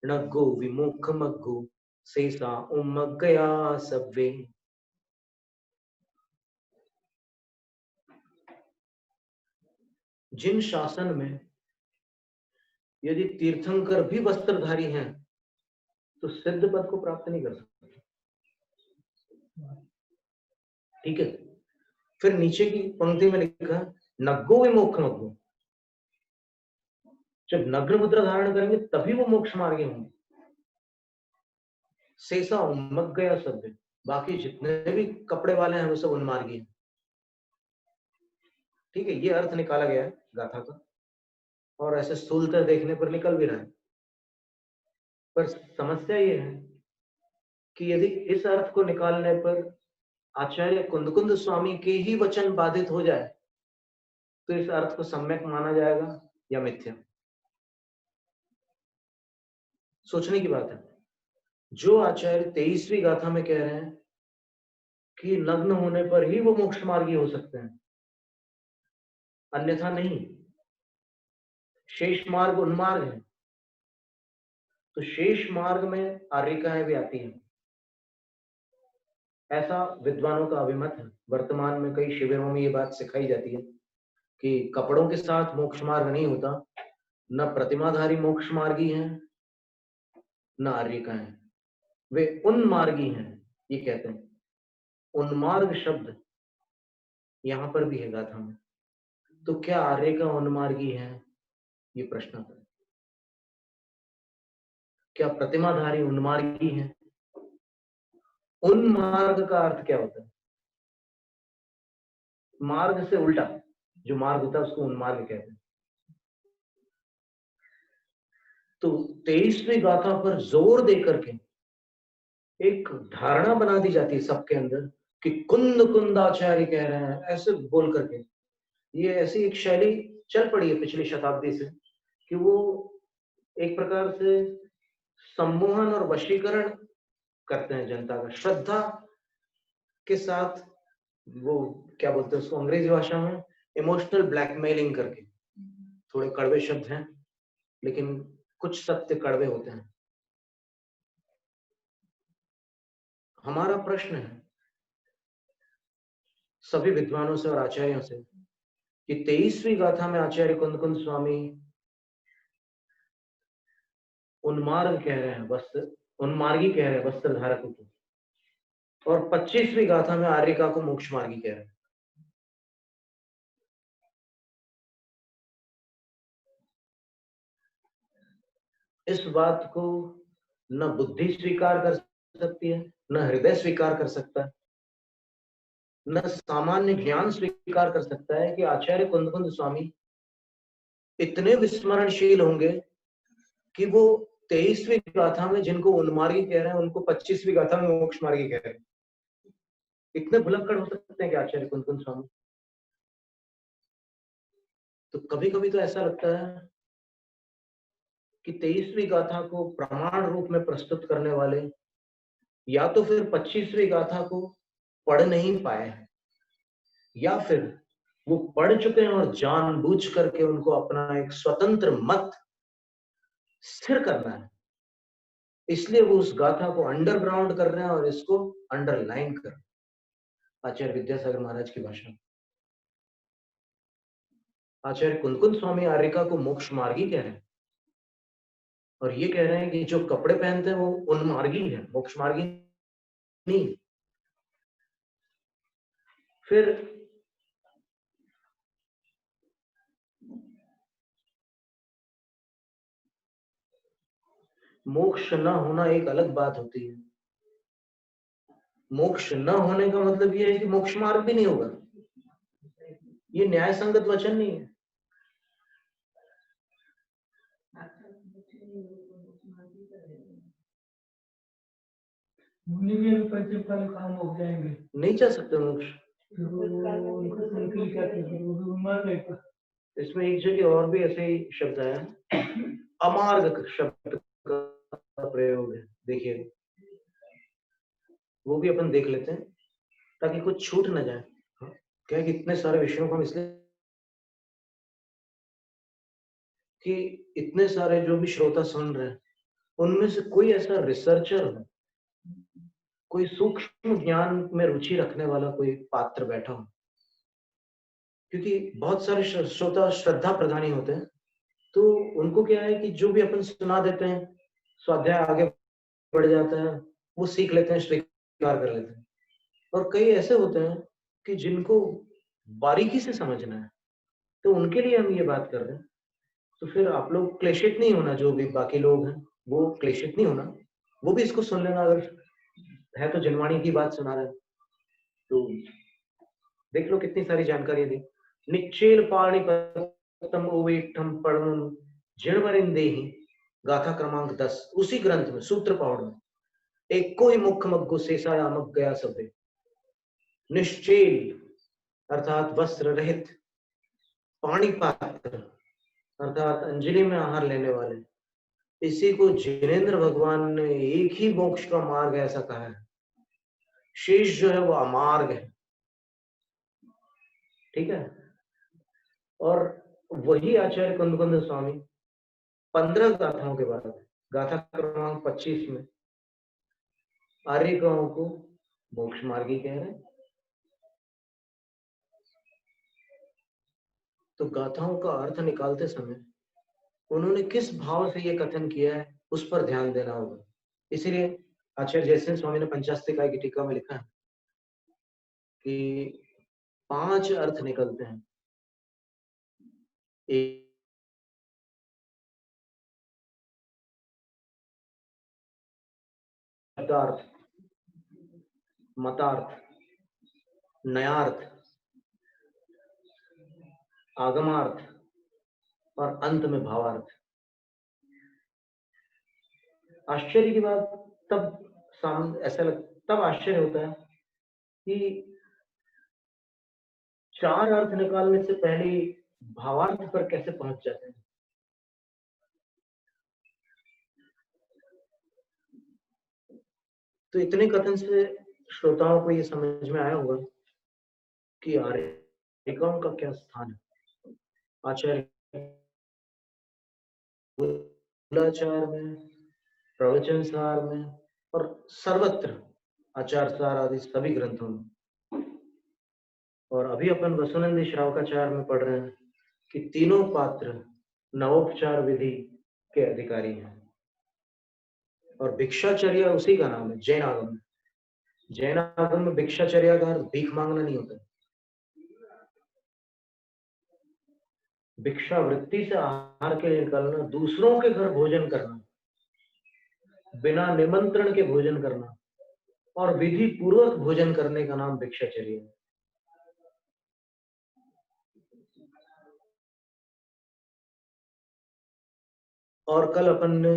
नग्गो विमुख मग्गो सेसा उमग गया सबवे। जिन शासन में यदि तीर्थंकर भी वस्त्रधारी हैं तो सिद्ध पद को प्राप्त नहीं कर सकते। ठीक है, फिर नीचे की पंक्ति में लिखा नग्गो विमुख मग्गो, जब नग्न मुद्रा धारण करेंगे तभी वो मोक्ष मार्गी होंगे। शेषा उन्मग गया सब, बाकी जितने भी कपड़े वाले हैं वो सब उन्मार्गी हैं। ठीक है, ये अर्थ निकाला गया है गाथा का, और ऐसे स्थूलता देखने पर निकल भी रहा है। पर समस्या ये है कि यदि इस अर्थ को निकालने पर आचार्य कुंदकुंद स्वामी के ही वचन बाधित हो जाए तो इस अर्थ को सम्यक माना जाएगा या मिथ्या। सोचने की बात है। जो आचार्य 23वीं गाथा में कह रहे हैं कि नग्न होने पर ही वो मोक्ष मार्गी हो सकते हैं, अन्यथा नहीं, शेष मार्ग उन्मार्ग है, तो शेष मार्ग में आर्यिकाएं भी आती हैं, ऐसा विद्वानों का अभिमत है। वर्तमान में कई शिविरों में ये बात सिखाई जाती है कि कपड़ों के साथ मोक्ष मार्ग नहीं होता, न प्रतिमाधारी मोक्ष मार्गी हैं न आर्यिकाएं, वे उन्मार्गी हैं, ये कहते हैं। उन्मार्ग शब्द यहां पर भी है गाथा में, तो क्या आर्यिका उन्मार्गी है, ये प्रश्न है। क्या प्रतिमाधारी उन्मार्गी है? उन्मार्ग का अर्थ क्या होता है? मार्ग से उल्टा जो मार्ग होता है उसको उन्मार्ग कहते हैं। तो 23वीं गाथा पर जोर देकर के एक धारणा बना दी जाती है सबके अंदर कि कुंद कुंदाचार्य कह रहे हैं, ऐसे बोल करके। ये ऐसी एक शैली चल पड़ी है पिछली शताब्दी से कि वो एक प्रकार से सम्मोहन और वशीकरण करते हैं जनता का, श्रद्धा के साथ। वो क्या बोलते हैं उसको अंग्रेजी भाषा में, इमोशनल ब्लैकमेलिंग करके। थोड़े कड़वे शब्द हैं लेकिन कुछ सत्य कड़वे होते हैं। हमारा प्रश्न है सभी विद्वानों से और आचार्यों से कि 23वीं गाथा में आचार्य कुंदकुंद स्वामी उन्मार्ग कह रहे हैं, वस्त्र उन्मार्गी कह रहे हैं वस्त्र धारकों को, और 25वीं गाथा में आर्यिका को मोक्ष मार्गी कह रहे हैं। इस बात को न बुद्धि स्वीकार कर सकती है, न हृदय स्वीकार कर सकता है, न सामान्य ज्ञान स्वीकार कर सकता है कि आचार्य कुंदकुंद स्वामी इतने विस्मरणशील होंगे कि वो 23वीं गाथा में जिनको उन्मार्गी कह रहे हैं उनको 25वीं गाथा में मोक्ष मार्गी कह रहे हैं। इतने भुलक्कड़ हो सकते हैं कि आचार्य कुंदकुंद स्वामी। तो कभी कभी तो ऐसा लगता है कि 23वीं गाथा को प्रमाण रूप में प्रस्तुत करने वाले या तो फिर 25वीं गाथा को पढ़ नहीं पाए हैं, या फिर वो पढ़ चुके हैं और जानबूझ करके उनको अपना एक स्वतंत्र मत स्थिर करना है, इसलिए वो उस गाथा को अंडरग्राउंड कर रहे हैं और इसको अंडरलाइन कर रहे हैं। आचार्य विद्यासागर महाराज की भाषा। आचार्य कुंदकुंद स्वामी आर्यिका को मोक्ष मार्गी कह रहे हैं और ये कह रहे हैं कि जो कपड़े पहनते हैं वो उन्मार्गी है, मोक्ष मार्गी नहीं। फिर मोक्ष न होना एक अलग बात होती है। मोक्ष न होने का मतलब ये है कि मोक्ष मार्ग भी नहीं होगा। ये न्याय संगत वचन नहीं है। मुनि के भी पंचफल काम हो जाएंगे, नहीं जा सकते मोक्ष। इसमें एक जगह और भी ऐसे ही शब्द है, अमार्ग शब्द का प्रयोग है, देखिए वो भी अपन देख लेते हैं ताकि कुछ छूट ना जाए। क्या है कि इतने सारे विषयों को हम इसलिए कि इतने सारे जो भी श्रोता सुन रहे हैं उनमें से कोई ऐसा रिसर्चर हो, कोई सूक्ष्म ज्ञान में रुचि रखने वाला कोई पात्र बैठा हो, क्योंकि बहुत सारे श्रोता श्रद्धा प्रधानी होते हैं, तो उनको क्या है कि जो भी अपन सुना देते हैं स्वाध्याय आगे बढ़ जाता है, वो सीख लेते हैं, स्वीकार कर लेते हैं। और कई ऐसे होते हैं कि जिनको बारीकी से समझना है, तो उनके लिए हम ये बात कर रहे हैं। तो फिर आप लोग क्लेशित नहीं होना, जो भी बाकी लोग हैं वो क्लेशित नहीं होना, वो भी इसको सुन लेना। अगर है तो जनवाणी की बात सुना रहे हैं, तो देख लो कितनी सारी जानकारी दी। निच्चेल पाणिपतम ओवेठम पढ़म जिणवरिंदेहि, गाथा क्रमांक 10, उसी ग्रंथ में सूत्र पौड़ में, एक कोई मुख मग्गो शेषाया मग गया सभे, निश्चेल अर्थात वस्त्र रहित, पाणिपात्र अर्थात अंजलि में आहार लेने वाले, इसी को जिनेन्द्र भगवान ने एक ही मोक्ष का मार्ग ऐसा कहा है। शेष जो है वो अमार्ग है, ठीक है। और वही आचार्य कुंद स्वामी 15 गाथाओं के बाद गाथा क्रमांक 25 में आर्यिकाओं को मोक्ष मार्गी कह रहे हैं। तो गाथाओं का अर्थ निकालते समय उन्होंने किस भाव से ये कथन किया है उस पर ध्यान देना होगा। इसीलिए आचार्य जयसिंह स्वामी ने पंचास्तिकाय की टीका में लिखा है कि 5 अर्थ निकलते हैं। शब्दार्थ, मतार्थ, नयार्थ, आगमार्थ और अंत में भावार्थ। आश्चर्य की बात तब तब आश्चर्य होता है कि 4 अर्थ निकालने से पहले भावार्थ पर कैसे पहुंच जाते हैं। तो इतने कथन से श्रोताओं को ये समझ में आया होगा कि आर्यिकाओं का क्या स्थान है। आचार्य मूलाचार में, प्रवचन सार में और सर्वत्र आचार सार आदि सभी ग्रंथों में। और अभी अपन वसुनंदी श्रावकाचार में पढ़ रहे हैं कि तीनों पात्र नवोपचार विधि के अधिकारी हैं। और भिक्षाचर्या उसी का नाम है, जैन आगम। जैन आगम में भिक्षाचर्या का अर्थ भीख मांगना नहीं होता। भिक्षा वृत्ति से आहार के लिए निकलना, दूसरों के घर भोजन करना, बिना निमंत्रण के भोजन करना और विधि पूर्वक भोजन करने का नाम भिक्षाचर्या है। और कल अपन ने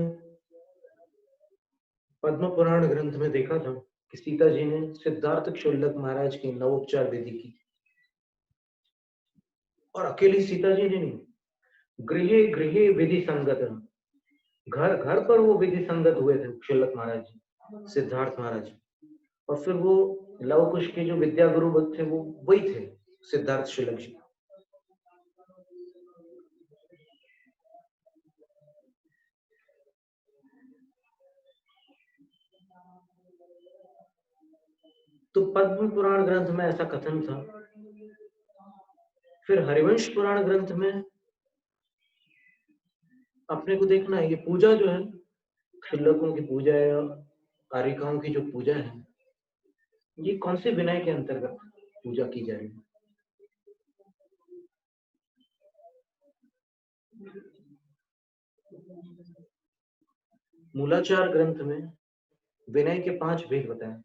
पद्म पुराण ग्रंथ में देखा था कि सीता जी ने सिद्धार्थ क्षुल्लक महाराज की नवोपचार विधि की। और अकेली सीता जी ने नहीं, गृहे गृहे विधि संगत, घर घर पर वो विधि संगत हुए थे क्षुल्लक महाराज जी, सिद्धार्थ महाराज। और फिर वो लव कुश के जो विद्या गुरु थे वो वही थे, सिद्धार्थ क्षुल्लक जी। तो पद्म पुराण ग्रंथ में ऐसा कथन था। फिर हरिवंश पुराण ग्रंथ में अपने को देखना है, ये पूजा जो है, क्षुल्लकों की पूजा या आर्यिकाओं की जो पूजा है, ये कौन से विनय के अंतर्गत पूजा की जा रही है। मूलाचार ग्रंथ में विनय के 5 भेद बताए।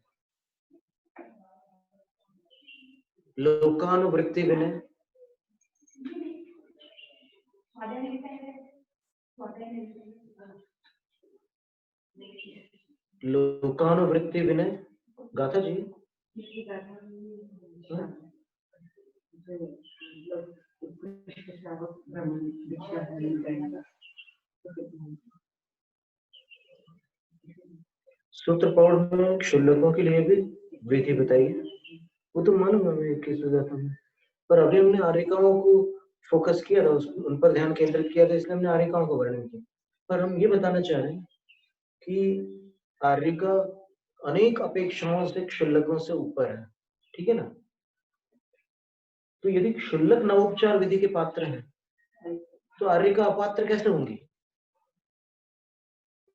लोकानुवृत्ति विनय, लोकानुवृत्ति विनय, गाथा जी सूत्र पौड़ में क्षुल्लकों के लिए भी विधि बताई है, वो तो मालूम है, मैं 21 गाथा में। पर अभी हमने आर्यिकाओं को फोकस किया था, उन पर ध्यान केंद्रित किया था, इसलिए हमने आर्यिकाओं का वर्णन किया। पर हम ये बताना चाह रहे हैं कि आर्यिका अनेक अपेक्षाओं से क्षुल्लकों से ऊपर है, ठीक है ना। तो यदि क्षुल्लक नवोपचार विधि के पात्र हैं तो आर्यिका अपात्र कैसे होंगी?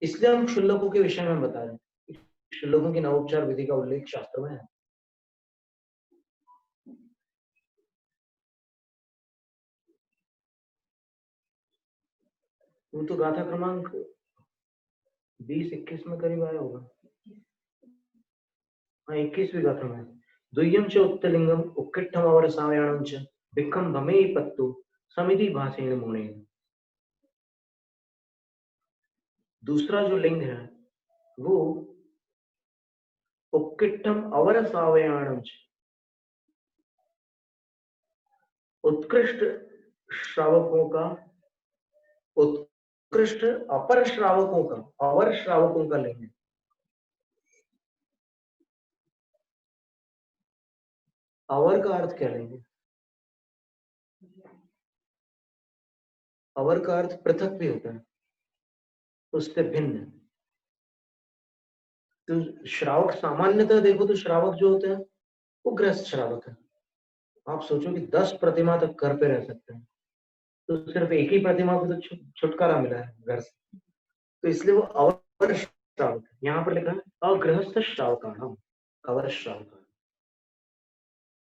इसलिए हम क्षुल्लकों के विषय में बता रहे हैं। क्षुल्लकों की नवोपचार विधि का उल्लेख शास्त्र में है। वो तो गाथा क्रमांक 20-21 में करीब आया होगा। हाँ, 21वीं गाथा में। द्वय्यम च उत्तलिंगम उक्किट्ठम अवरसावयाणं च भिक्खम भमे पत्तु समिति भासेन मुनेन। दूसरा जो लिंग है वो उक्किट्ठम अवरसावयाणं च, उत्कृष्ट श्रावकों का, उत्कृष्ट अपर श्रावकों का, अवर श्रावकों का लिंग है। अवर का अर्थ क्या लेंगे? अवर का अर्थ पृथक भी होता है, उससे भिन्न। तो श्रावक सामान्यतः देखो तो श्रावक जो होते हैं वो गृहस्थ श्रावक है। आप सोचो कि 10 प्रतिमा तक घर पे रह सकते हैं, तो सिर्फ एक ही प्रतिमा को तो छुटकारा मिला है घर से, तो इसलिए वो अवर श्रावक है। यहाँ पर लिखा है अगृहस्थ श्रावकाणाम, अवर श्रावक।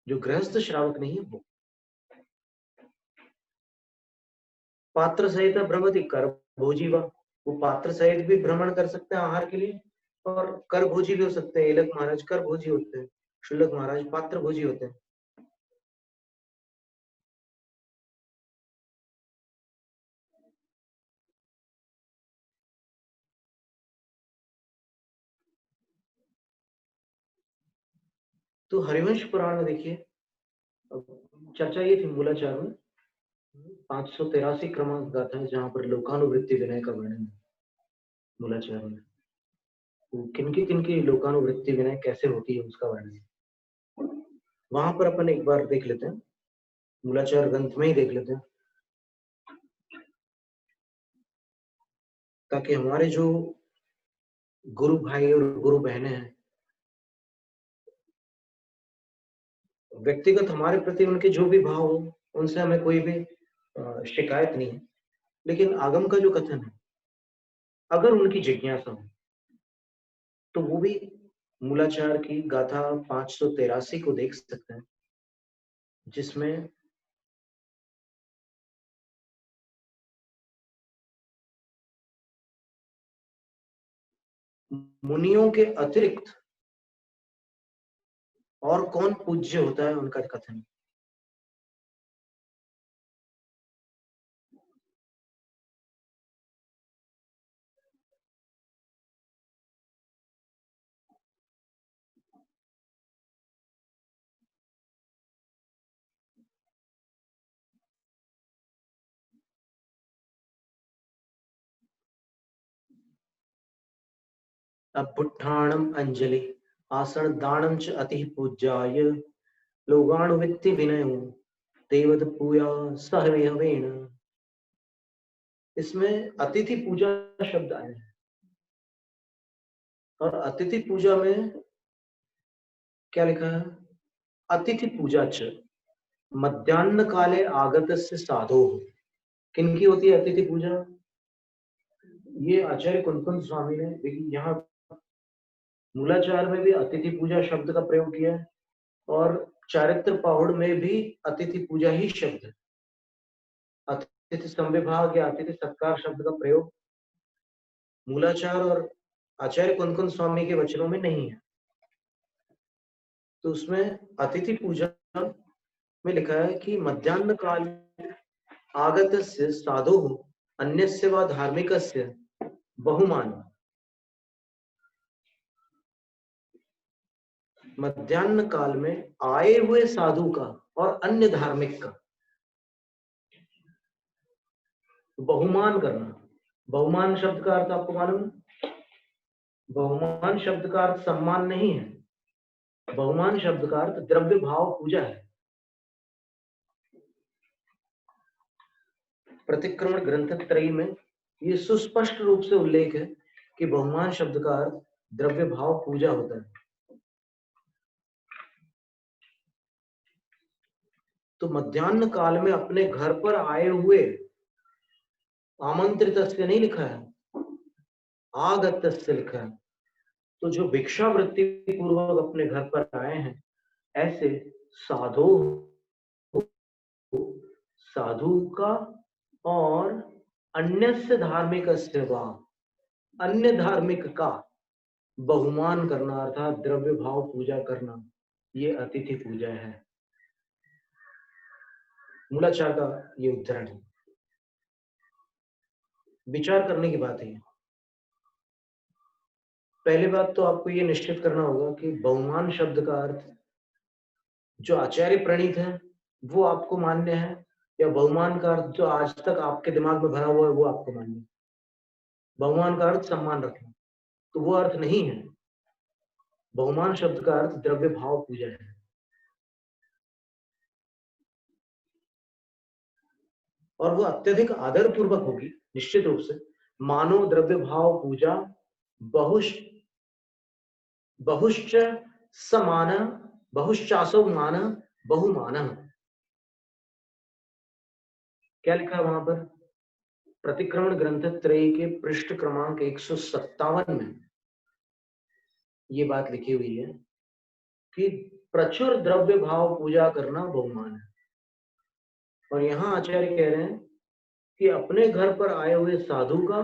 जो गृहस्थ श्रावक नहीं है वो पात्र सहित भ्रमति कर भोजी वा, वो पात्र सहित भी भ्रमण कर सकते हैं आहार के लिए, और कर भोजी भी हो सकते हैं। एलक महाराज कर भोजी होते हैं, शुल्लक महाराज पात्र भोजी होते हैं। तो हरिवंश पुराण में देखिए, चर्चा ये थी मूलाचार में 583 क्रमांक गाथा है जहां पर लोकानुवृत्ति विनय का वर्णन है। मूलाचार में किनकी लोकानुवृत्ति विनय कैसे होती है उसका वर्णन है। वहां पर अपन एक बार देख लेते हैं, मूलाचार ग्रंथ में ही देख लेते हैं, ताकि हमारे जो गुरु भाई और गुरु बहनें हैं, व्यक्तिगत हमारे प्रति उनके जो भी भाव हो, उनसे हमें कोई भी शिकायत नहीं है। लेकिन आगम का जो कथन है, अगर उनकी जिज्ञासा हो तो वो भी मूलाचार की गाथा 583 को देख सकते हैं, जिसमें मुनियों के अतिरिक्त और कौन पूज्य होता है उनका कथन। अब बुट्ठाणम अंजलि आसन दानम च अति पूज्याय लोगाणुवित्ति विनय देवत पूया सहवेण। इसमें अतिथि पूजा शब्द आए हैं, और अतिथि पूजा में क्या लिखा है? अतिथि पूजा च मध्याह्न काले आगत से साधो। किनकी होती है अतिथि पूजा? ये आचार्य कुंकुन स्वामी ने, देखिए यहाँ मूलाचार में भी अतिथि पूजा शब्द का प्रयोग किया है, और चारित्र पाहुड़ में भी अतिथि पूजा ही शब्द है। अतिथि संविभाग या अतिथि सत्कार शब्द का प्रयोग मूलाचार और आचार्य कुंकुन स्वामी के वचनों में नहीं है। तो उसमें अतिथि पूजा में लिखा है कि मध्याह्न काल आगत से साधु अन्यस्य व धार्मिकस्य बहुमान। मध्याह्न काल में आए हुए साधु का और अन्य धार्मिक का बहुमान करना। बहुमान शब्द का अर्थ आपको मालूम है? बहुमान शब्द का अर्थ सम्मान नहीं है, बहुमान शब्द का अर्थ द्रव्य भाव पूजा है। प्रतिक्रमण ग्रंथ त्रयी में ये सुस्पष्ट रूप से उल्लेख है कि बहुमान शब्द का अर्थ द्रव्य भाव पूजा होता है। तो मध्याह्न काल में अपने घर पर आए हुए आमंत्रित से नहीं लिखा है, आगत से लिखा है। तो जो भिक्षावृत्ति पूर्वक अपने घर पर आए हैं, ऐसे साधु का और अन्य से धार्मिक सेवा, अन्य धार्मिक का बहुमान करना अर्थात द्रव्य भाव पूजा करना, ये अतिथि पूजा है। मूलाचार का ये उदाहरण है। विचार करने की बात है। पहली बात तो आपको ये निश्चित करना होगा कि बहुमान शब्द का अर्थ जो आचार्य प्रणीत है वो आपको मान्य है, या बहुमान का अर्थ जो आज तक आपके दिमाग में भरा हुआ है वो आपको मान्य है। बहुमान का अर्थ सम्मान रखना, तो वो अर्थ नहीं है। बहुमान शब्द का अर्थ द्रव्य भाव पूजा है। और वो अत्यधिक आदर पूर्वक होगी निश्चित रूप से। मानो द्रव्य भाव पूजा बहुश्च समान बहुश्चासो मान बहुमान। क्या लिखा है वहां पर? प्रतिक्रमण ग्रंथ त्रयी के पृष्ठ क्रमांक 157 में ये बात लिखी हुई है कि प्रचुर द्रव्य भाव पूजा करना बहुमान है। और यहाँ आचार्य कह रहे हैं कि अपने घर पर आए हुए साधु का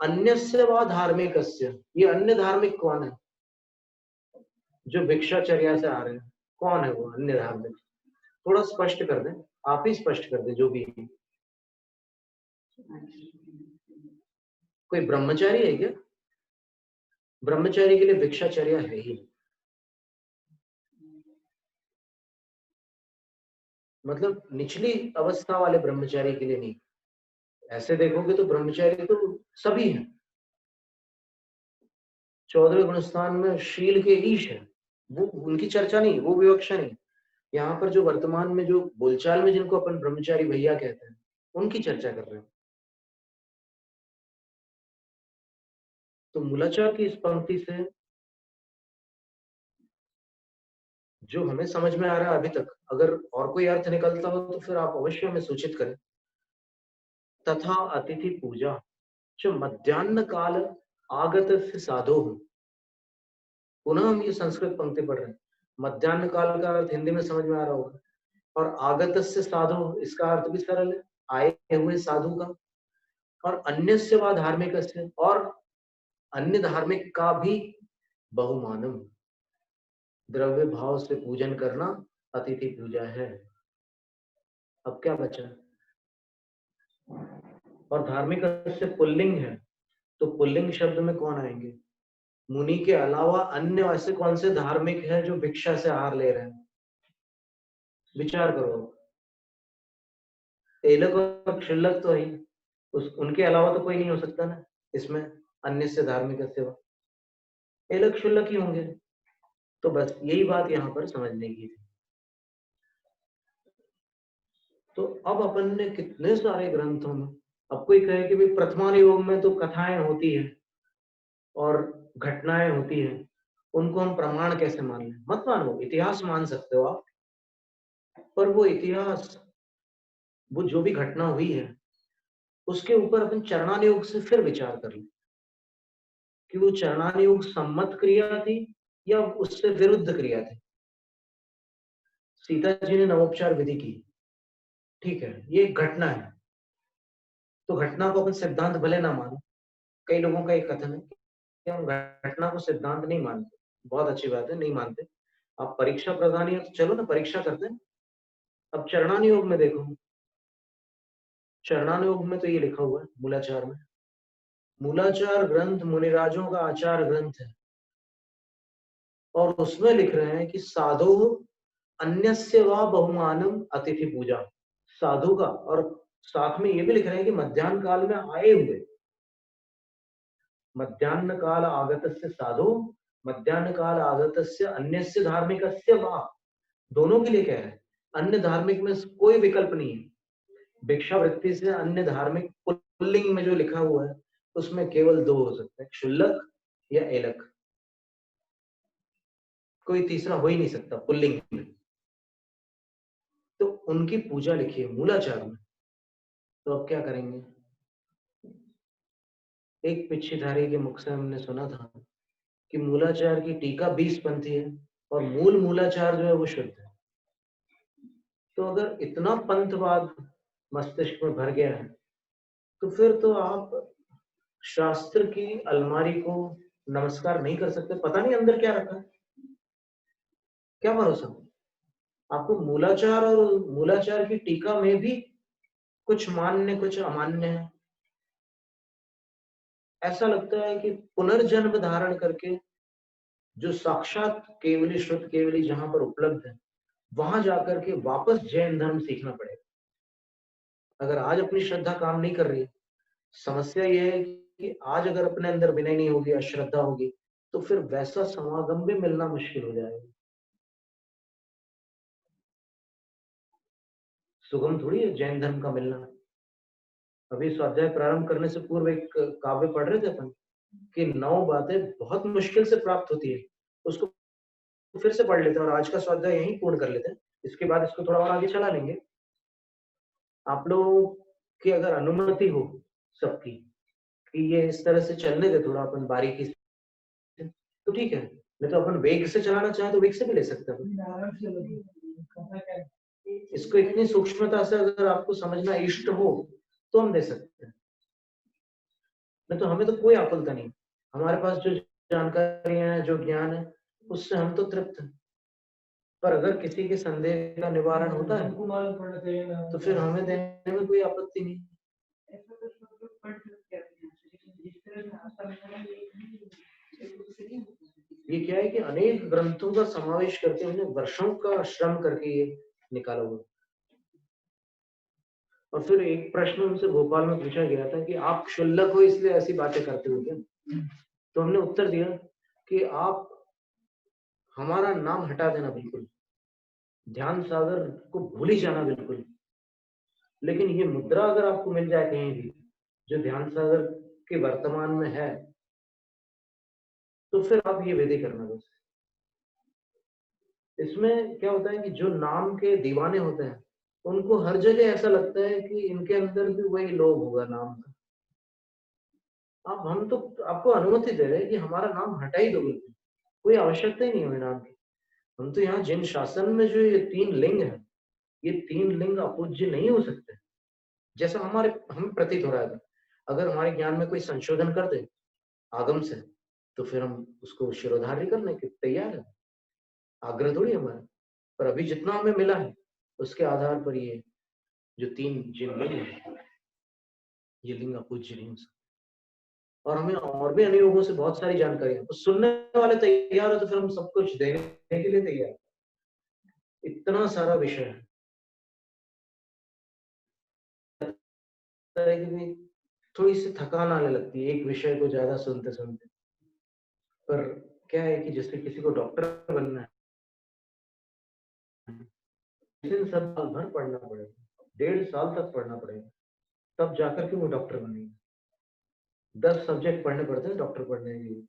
अन्यस्य वा धार्मिकस्य, ये अन्य धार्मिक कौन है? जो भिक्षाचर्या से आ रहे हैं, कौन है वो अन्य धार्मिक? थोड़ा स्पष्ट कर दें, आप ही स्पष्ट कर दें जो भी है। कोई ब्रह्मचारी है क्या? ब्रह्मचारी के लिए भिक्षाचर्या है ही, मतलब निचली अवस्था वाले ब्रह्मचारी के लिए नहीं। ऐसे देखोगे तो ब्रह्मचारी तो सभी हैं। 14वें गुणस्थान में शील के ईश है, वो उनकी चर्चा नहीं, वो विवक्षा नहीं। यहाँ पर जो वर्तमान में जो बोलचाल में जिनको अपन ब्रह्मचारी भैया कहते हैं, उनकी चर्चा कर रहे हैं। तो मूलाचार की इस पंक्ति से जो हमें समझ में आ रहा है अभी तक, अगर और कोई अर्थ निकलता हो तो फिर आप अवश्य हमें सूचित करें। तथा अतिथि पूजा जो मध्याह्न काल आगत से साधो हो। पुनः हम ये संस्कृत पंक्ति पढ़ रहे हैं। मध्याह्न काल का अर्थ हिंदी में समझ में आ रहा होगा, और आगत से साधो इसका अर्थ भी सरल है, आए हुए साधु का। और अन्य से व धार्मिक से, और अन्य धार्मिक का भी बहुमानम, द्रव्य भाव से पूजन करना अतिथि पूजा है। अब क्या बचा? और धार्मिक से पुल्लिंग है, तो पुल्लिंग शब्द में कौन आएंगे? मुनि के अलावा अन्य ऐसे कौन से धार्मिक हैं जो भिक्षा से आहार ले रहे हैं? विचार करो। एलक और क्षुल्लक तो है, उनके अलावा तो कोई नहीं हो सकता ना इसमें अन्य से धार्मिक सेवा। एलक क्षुल्लक ही होंगे। तो बस यही बात यहाँ पर समझने की थी। तो अब अपन ने कितने सारे ग्रंथों में, अब कोई कहे कि भाई प्रथमान योग में तो कथाएं होती है और घटनाएं होती है, उनको हम प्रमाण कैसे मान लें? मत मानो, इतिहास मान सकते हो आप, पर वो इतिहास, वो जो भी घटना हुई है उसके ऊपर अपन चरणानुयोग से फिर विचार कर लें कि वो चरणानुयोग सम्मत क्रिया थी या उससे विरुद्ध क्रिया थी। सीता जी ने नवोपचार विधि की, ठीक है, ये एक घटना है, तो घटना को अपन सिद्धांत भले ना मानो। कई लोगों का एक कथन है कि हम घटना को सिद्धांत नहीं मानते। बहुत अच्छी बात है, नहीं मानते। आप परीक्षा प्रधानी है तो चलो ना, परीक्षा करते हैं। अब चरणानुयोग में देखो, चरणानुयोग में तो ये लिखा हुआ है मूलाचार में, मूलाचार ग्रंथ मुनिराजों का आचार ग्रंथ है, और उसमें लिख रहे हैं कि साधु अन्यस्य वा बहुमानम अतिथि पूजा, साधु का। और साथ में ये भी लिख रहे हैं कि मध्याह्न काल में आए हुए, मध्याह्न काल आगतस्य साधु, मध्याह्न काल आगतस्य अन्यस्य धार्मिकस्य वा, दोनों के लिए कह रहे हैं। अन्य धार्मिक में कोई विकल्प नहीं है। भिक्षावृत्ति से अन्य धार्मिक पुल्लिंग में जो लिखा हुआ है उसमें केवल दो हो सकते हैं, क्षुल्लक या एलक, कोई तीसरा हो ही नहीं सकता पुल्लिंग में। तो उनकी पूजा लिखी है मूलाचार में। तो अब क्या करेंगे? एक पिच्छीधारी के मुख से हमने सुना था कि मूलाचार की टीका 20 पंथी है और मूलाचार जो है वो शुद्ध है। तो अगर इतना पंथवाद मस्तिष्क में भर गया है तो फिर तो आप शास्त्र की अलमारी को नमस्कार नहीं कर सकते। पता नहीं अंदर क्या रखा है, क्या भरोसा। आपको मूलाचार और मूलाचार की टीका में भी कुछ मान्य कुछ अमान्य है। ऐसा लगता है कि पुनर्जन्म धारण करके जो साक्षात केवली शुद्ध केवली जहां पर उपलब्ध है वहां जाकर के वापस जैन धर्म सीखना पड़ेगा। अगर आज अपनी श्रद्धा काम नहीं कर रही, समस्या यह है कि आज अगर अपने अंदर विनय नहीं होगी, अश्रद्धा होगी, तो फिर वैसा समागम भी मिलना मुश्किल हो जाएगा। सुगम थोड़ी है जैन धर्म का मिलना। अभी स्वाध्याय प्रारंभ करने से पूर्व एक काव्य पढ़ रहे थे अपन कि 9 बातें बहुत मुश्किल से प्राप्त होती है। उसको फिर से पढ़ लेते हैं और आज का स्वाध्याय यहीं पूर्ण कर लेते हैं। इसके बाद इसको थोड़ा और आगे चला लेंगे। आप लोगों की अगर अनुमति हो सबकी कि ये इस तरह से चलने दे थोड़ा अपन बारीकी से, तो ठीक है। नहीं तो अपन वेग से चलाना चाहें तो वेग से भी ले सकते हैं। इसको इतनी सूक्ष्मता से अगर आपको समझना इष्ट हो तो हम दे सकते हैं, नहीं तो हमें तो कोई आकुलता नहीं। हमारे पास जो जानकारियां है, जो ज्ञान है, उससे हम तो तृप्त हैं। पर अगर किसी के संदेह का निवारण होता है तो फिर हमें देने में कोई आपत्ति नहीं। ये क्या है कि अनेक ग्रंथों का समावेश करके हमने वर्षों का श्रम करके ये निकाला हुआ। और फिर एक प्रश्न उनसे भोपाल में पूछा गया था कि आप क्षुल्लक हो इसलिए ऐसी बातें करते हो क्या? तो हमने उत्तर दिया कि आप हमारा नाम हटा देना बिल्कुल, ध्यान सागर को भूल ही जाना बिल्कुल। लेकिन ये मुद्रा अगर आपको मिल जाए कहीं भी जो ध्यान सागर के वर्तमान में है, तो फिर आप ये विधि करना बस। इसमें क्या होता है कि जो नाम के दीवाने होते हैं उनको हर जगह ऐसा लगता है कि इनके अंदर भी वही लोभ होगा नाम का। अब हम तो आपको अनुमति दे रहे हैं कि हमारा नाम हटा ही दो बिल्कुल, कोई आवश्यकता ही नहीं है नाम की। हम तो यहाँ जिन शासन में जो ये 3 लिंग है, ये 3 लिंग अपूज्य नहीं हो सकते, जैसा हमें प्रतीत हो रहा है। अगर हमारे ज्ञान में कोई संशोधन कर दे आगम से, तो फिर हम उसको शिरोधार्य करने के तैयार है, आग्रह थोड़ी हमारा। पर अभी जितना हमें मिला है उसके आधार पर ये जो 3 जिन लिंग है, ये लिंग अपूज्य नहीं हो सकते। और हमें और भी अनुयोगों से बहुत सारी जानकारी है, तो सुनने वाले तैयार हो तो फिर हम सब कुछ देने के लिए तैयार। इतना सारा विषय है कि थोड़ी सी थकान आने लगती है एक विषय को ज्यादा सुनते सुनते। पर क्या है कि जैसे किसी को डॉक्टर बनना है, साल भर पढ़ना पड़ेगा, 1.5 साल तक पढ़ना पड़ेगा, तब जाकर के वो डॉक्टर बनेगा। 10 सब्जेक्ट पढ़ने पड़ते हैं डॉक्टर पढ़ने के लिए,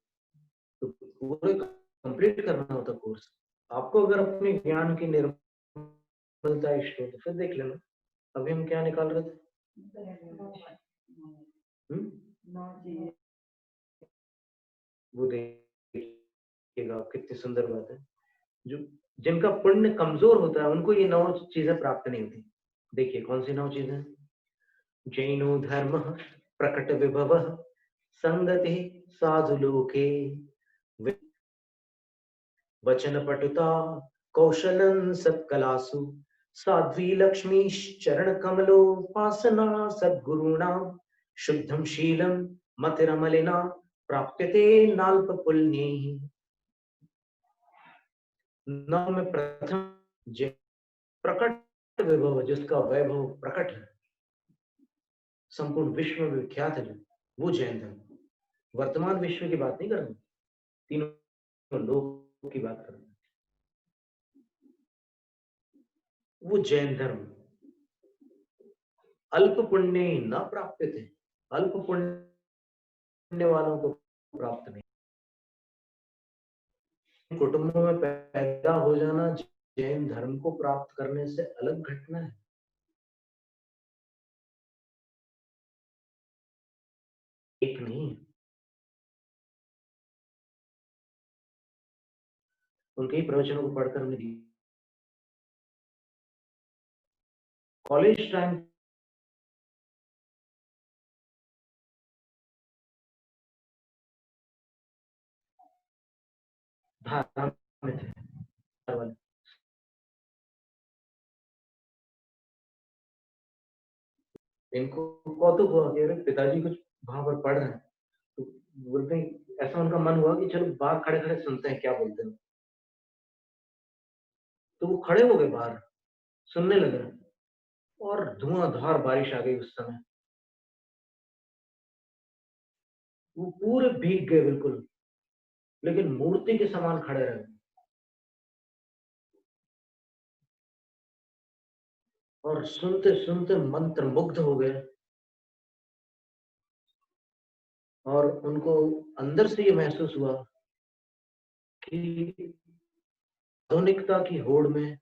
तो पूरे कंप्लीट करना होता कोर्स। आपको अगर अपने ज्ञान की निर्मलता इष्ट हो तो फिर देख लेना। अभी हम क्या निकाल रहे थे? वो देखिएगा कितनी सुंदर बात है। जो जिनका पुण्य कमजोर होता है उनको ये 9 चीजें प्राप्त नहीं होती। देखिए कौन सी 9 चीजें? जैनो धर्म प्रकट विभव संगति साधु लोके वचन पटुता कौशलं सत्कलासु साध्वी लक्ष्मी चरण कमलोपासना सद्गुरूणां शुद्धं शीलं मतिरमलिना प्राप्यते नाल्प पुण्यैः। 9 में प्रथम प्रकट विभव, जिसका वैभव प्रकट है, संपूर्ण विश्व में विख्यात है, वो जैन धर्म। वर्तमान विश्व की बात नहीं कर रहा, तीनों लोग की बात कर रहा हूं, वो जैन धर्म। अल्प पुण्य न प्राप्त थे, अल्प पुण्य वालों को प्राप्त नहीं। कुटुंबों में पैदा हो जाना जैन धर्म को प्राप्त करने से अलग घटना है। एक नहीं, उनके ही प्रवचनों को पढ़कर मेरी कॉलेज टाइम धारा में थे वाले। इनको कौतुक हुआ कि अरे पिताजी कुछ वहां पर पढ़ रहे हैं, तो बोलते हैं, ऐसा उनका मन हुआ कि चलो बाहर खड़े खड़े सुनते हैं क्या बोलते हैं। तो वो खड़े हो गए बाहर, सुनने लगे और धुआंधार बारिश आ गई उस समय। वो पूरे भीग गए बिल्कुल, लेकिन मूर्ति के समान खड़े रहे और सुनते सुनते मंत्र मुग्ध हो गए। और उनको अंदर से ये महसूस हुआ कि आधुनिकता की होड़ में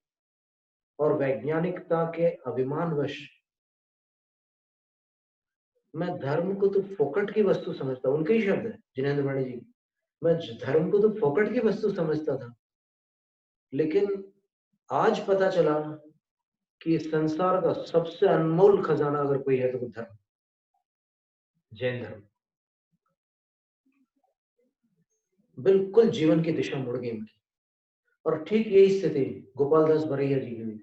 और वैज्ञानिकता के अभिमानवश मैं धर्म को तो फोकट की वस्तु समझता, उनके ही शब्द है जिनेंद्र वाणी जी, मैं धर्म को तो फोकट की वस्तु समझता था, लेकिन आज पता चला कि संसार का सबसे अनमोल खजाना अगर कोई है तो वो धर्म, जैन धर्म। बिल्कुल जीवन की दिशा मुड़ गई उनकी। और ठीक यही स्थिति गोपाल दास बरैया जी की हुई।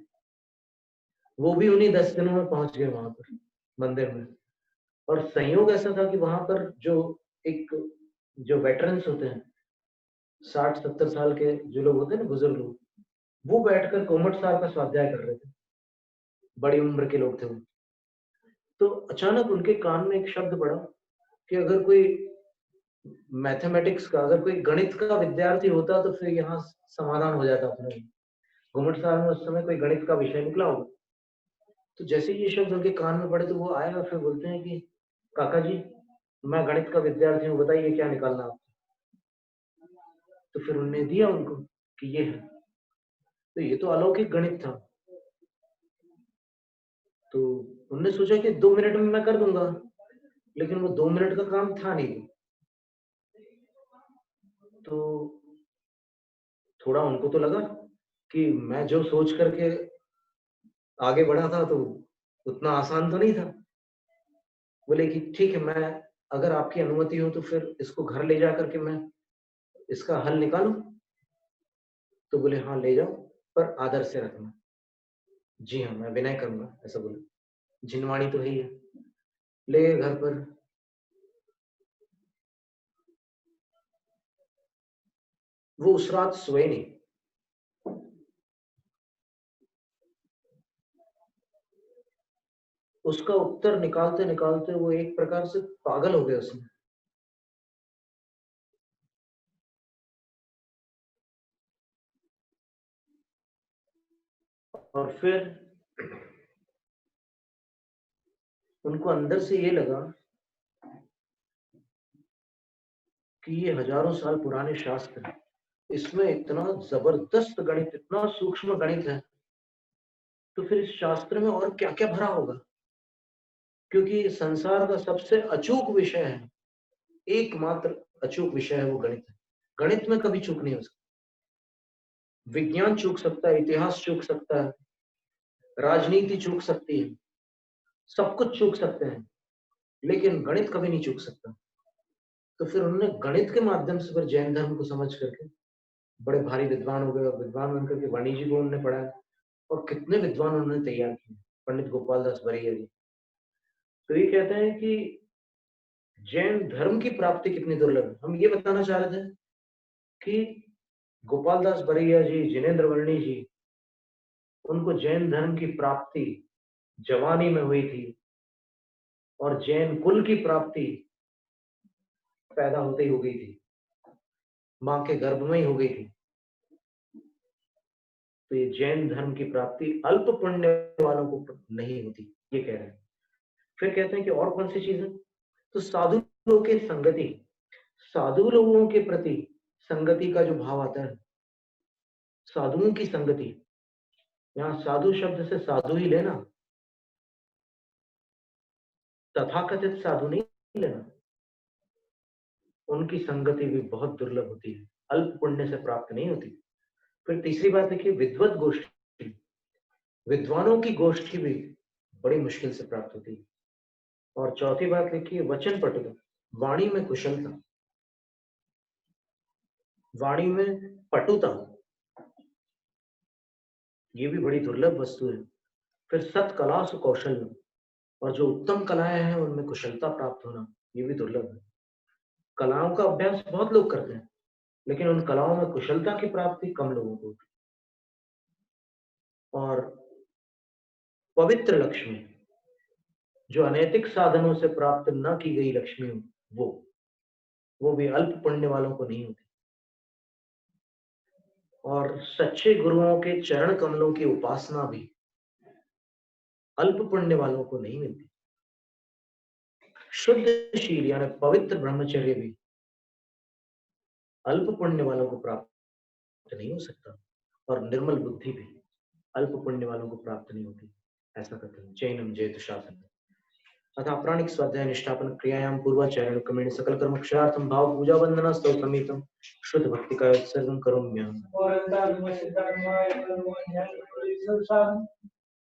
वो भी उन्हीं 10 दिनों में पहुंच गए वहां पर मंदिर में। और संयोग ऐसा था कि वहां पर जो वेटरन्स होते हैं, 60-70 साल के जो लोग होते हैं ना, बुजुर्ग लोग, वो बैठकर कोमट साहब का स्वाध्याय कर रहे थे। बड़ी उम्र के लोग थे वो। तो अचानक उनके कान में एक शब्द पड़ा कि अगर कोई मैथमेटिक्स का, अगर कोई गणित का विद्यार्थी होता तो फिर यहाँ समाधान हो जाता अपने। घुमट साहब में उस समय कोई गणित का विषय निकला होगा। तो जैसे ये शब्द उनके कान में पड़े तो वो आए और फिर बोलते हैं कि काका जी, मैं गणित का विद्यार्थी हूँ, बताइए क्या निकालना आप। तो फिर उन्होंने दिया उनको कि ये है। तो ये तो अलौकिक गणित था। तो उन्होंने सोचा कि 2 मिनट में मैं कर दूंगा, लेकिन वो 2 मिनट का काम था नहीं। तो थोड़ा उनको तो लगा कि मैं जो सोच करके आगे बढ़ा था तो उतना आसान तो नहीं था। बोले कि ठीक है, मैं अगर आपकी अनुमति हो तो फिर इसको घर ले जा करके मैं इसका हल निकालूं। तो बोले हाँ ले जाओ, पर आदर से रखना। जी हाँ, मैं विनय करूंगा, ऐसा बोले। जिनवाणी तो है ही है। ले गए घर पर। वो उस रात सोए नहीं। उसका उत्तर निकालते निकालते वो एक प्रकार से पागल हो गए उसमें। और फिर उनको अंदर से ये लगा कि ये हजारों साल पुराने शास्त्र हैं, इसमें इतना जबरदस्त गणित, इतना सूक्ष्म गणित है, तो फिर इस शास्त्र में और क्या क्या भरा होगा। क्योंकि संसार का सबसे अचूक विषय है, एकमात्र अचूक विषय है वो गणित है। गणित में कभी चूक नहीं हो सकती। विज्ञान चूक सकता है, इतिहास चूक सकता है, राजनीति चूक सकती है, सब कुछ चूक सकते हैं, लेकिन गणित कभी नहीं चूक सकता। तो फिर उन्होंने गणित के माध्यम से फिर जैन धर्म को समझ करके बड़े भारी विद्वान हो गए, और विद्वान बनकर के वाणी जी को उन्होंने पढ़ाया। और कितने विद्वान उन्होंने तैयार किए, पंडित गोपाल दास बरैया जी। तो ये कहते हैं कि जैन धर्म की प्राप्ति कितनी दुर्लभ है। हम ये बताना चाह रहे थे कि गोपाल दास बरैया जी, जिनेंद्र वर्णी जी, उनको जैन धर्म की प्राप्ति जवानी में हुई थी, और जैन कुल की प्राप्ति पैदा होते ही हो गई थी, मां के गर्भ में ही हो गई थी। तो ये जैन धर्म की प्राप्ति अल्प पुण्य वालों को नहीं होती, ये कह रहे हैं। फिर कहते हैं कि और कौन सी चीज है, तो साधु लोगों की संगति, साधु लोगों के प्रति संगति का जो भाव आता है, साधुओं की संगति, यहाँ साधु शब्द से साधु ही लेना, तथाकथित साधु नहीं लेना। उनकी संगति भी बहुत दुर्लभ होती है, अल्प पुण्य से प्राप्त नहीं होती। फिर तीसरी बात देखिए, विद्वत गोष्ठी, विद्वानों की गोष्ठी भी बड़ी मुश्किल से प्राप्त होती है। और चौथी बात लिखिए, वचन पटुता, वाणी में कुशलता, वाणी में पटुता, ये भी बड़ी दुर्लभ वस्तु है। फिर सत कला सुकौशल, और जो उत्तम कलाएं हैं उनमें कुशलता प्राप्त होना, ये भी दुर्लभ है। कलाओं का अभ्यास बहुत लोग करते हैं, लेकिन उन कलाओं में कुशलता की प्राप्ति कम लोगों को होती। और पवित्र लक्ष्मी, जो अनैतिक साधनों से प्राप्त न की गई लक्ष्मी हो, वो भी अल्प पुण्य वालों को नहीं होती। और सच्चे गुरुओं के चरण कमलों की उपासना भी अल्प पुण्य वालों को नहीं मिलती। शुद्धशील यानी पवित्र ब्रह्मचर्य भी अल्प पुण्य वालों को प्राप्त नहीं हो सकता, और निर्मल बुद्धि भी अल्प पुण्य वालों को प्राप्त नहीं होती। ऐसा कथन चैनम जयतु शासन। अतः प्राणिक स्वाध्याय निष्ठापन क्रियायां पूर्वाचारण क्रमेण सकल कर्म क्षयार्थम भाव पूजा वंदना स्तव समेतम शुद्ध भक्ति का उत्सर्गम करोम्यहम्।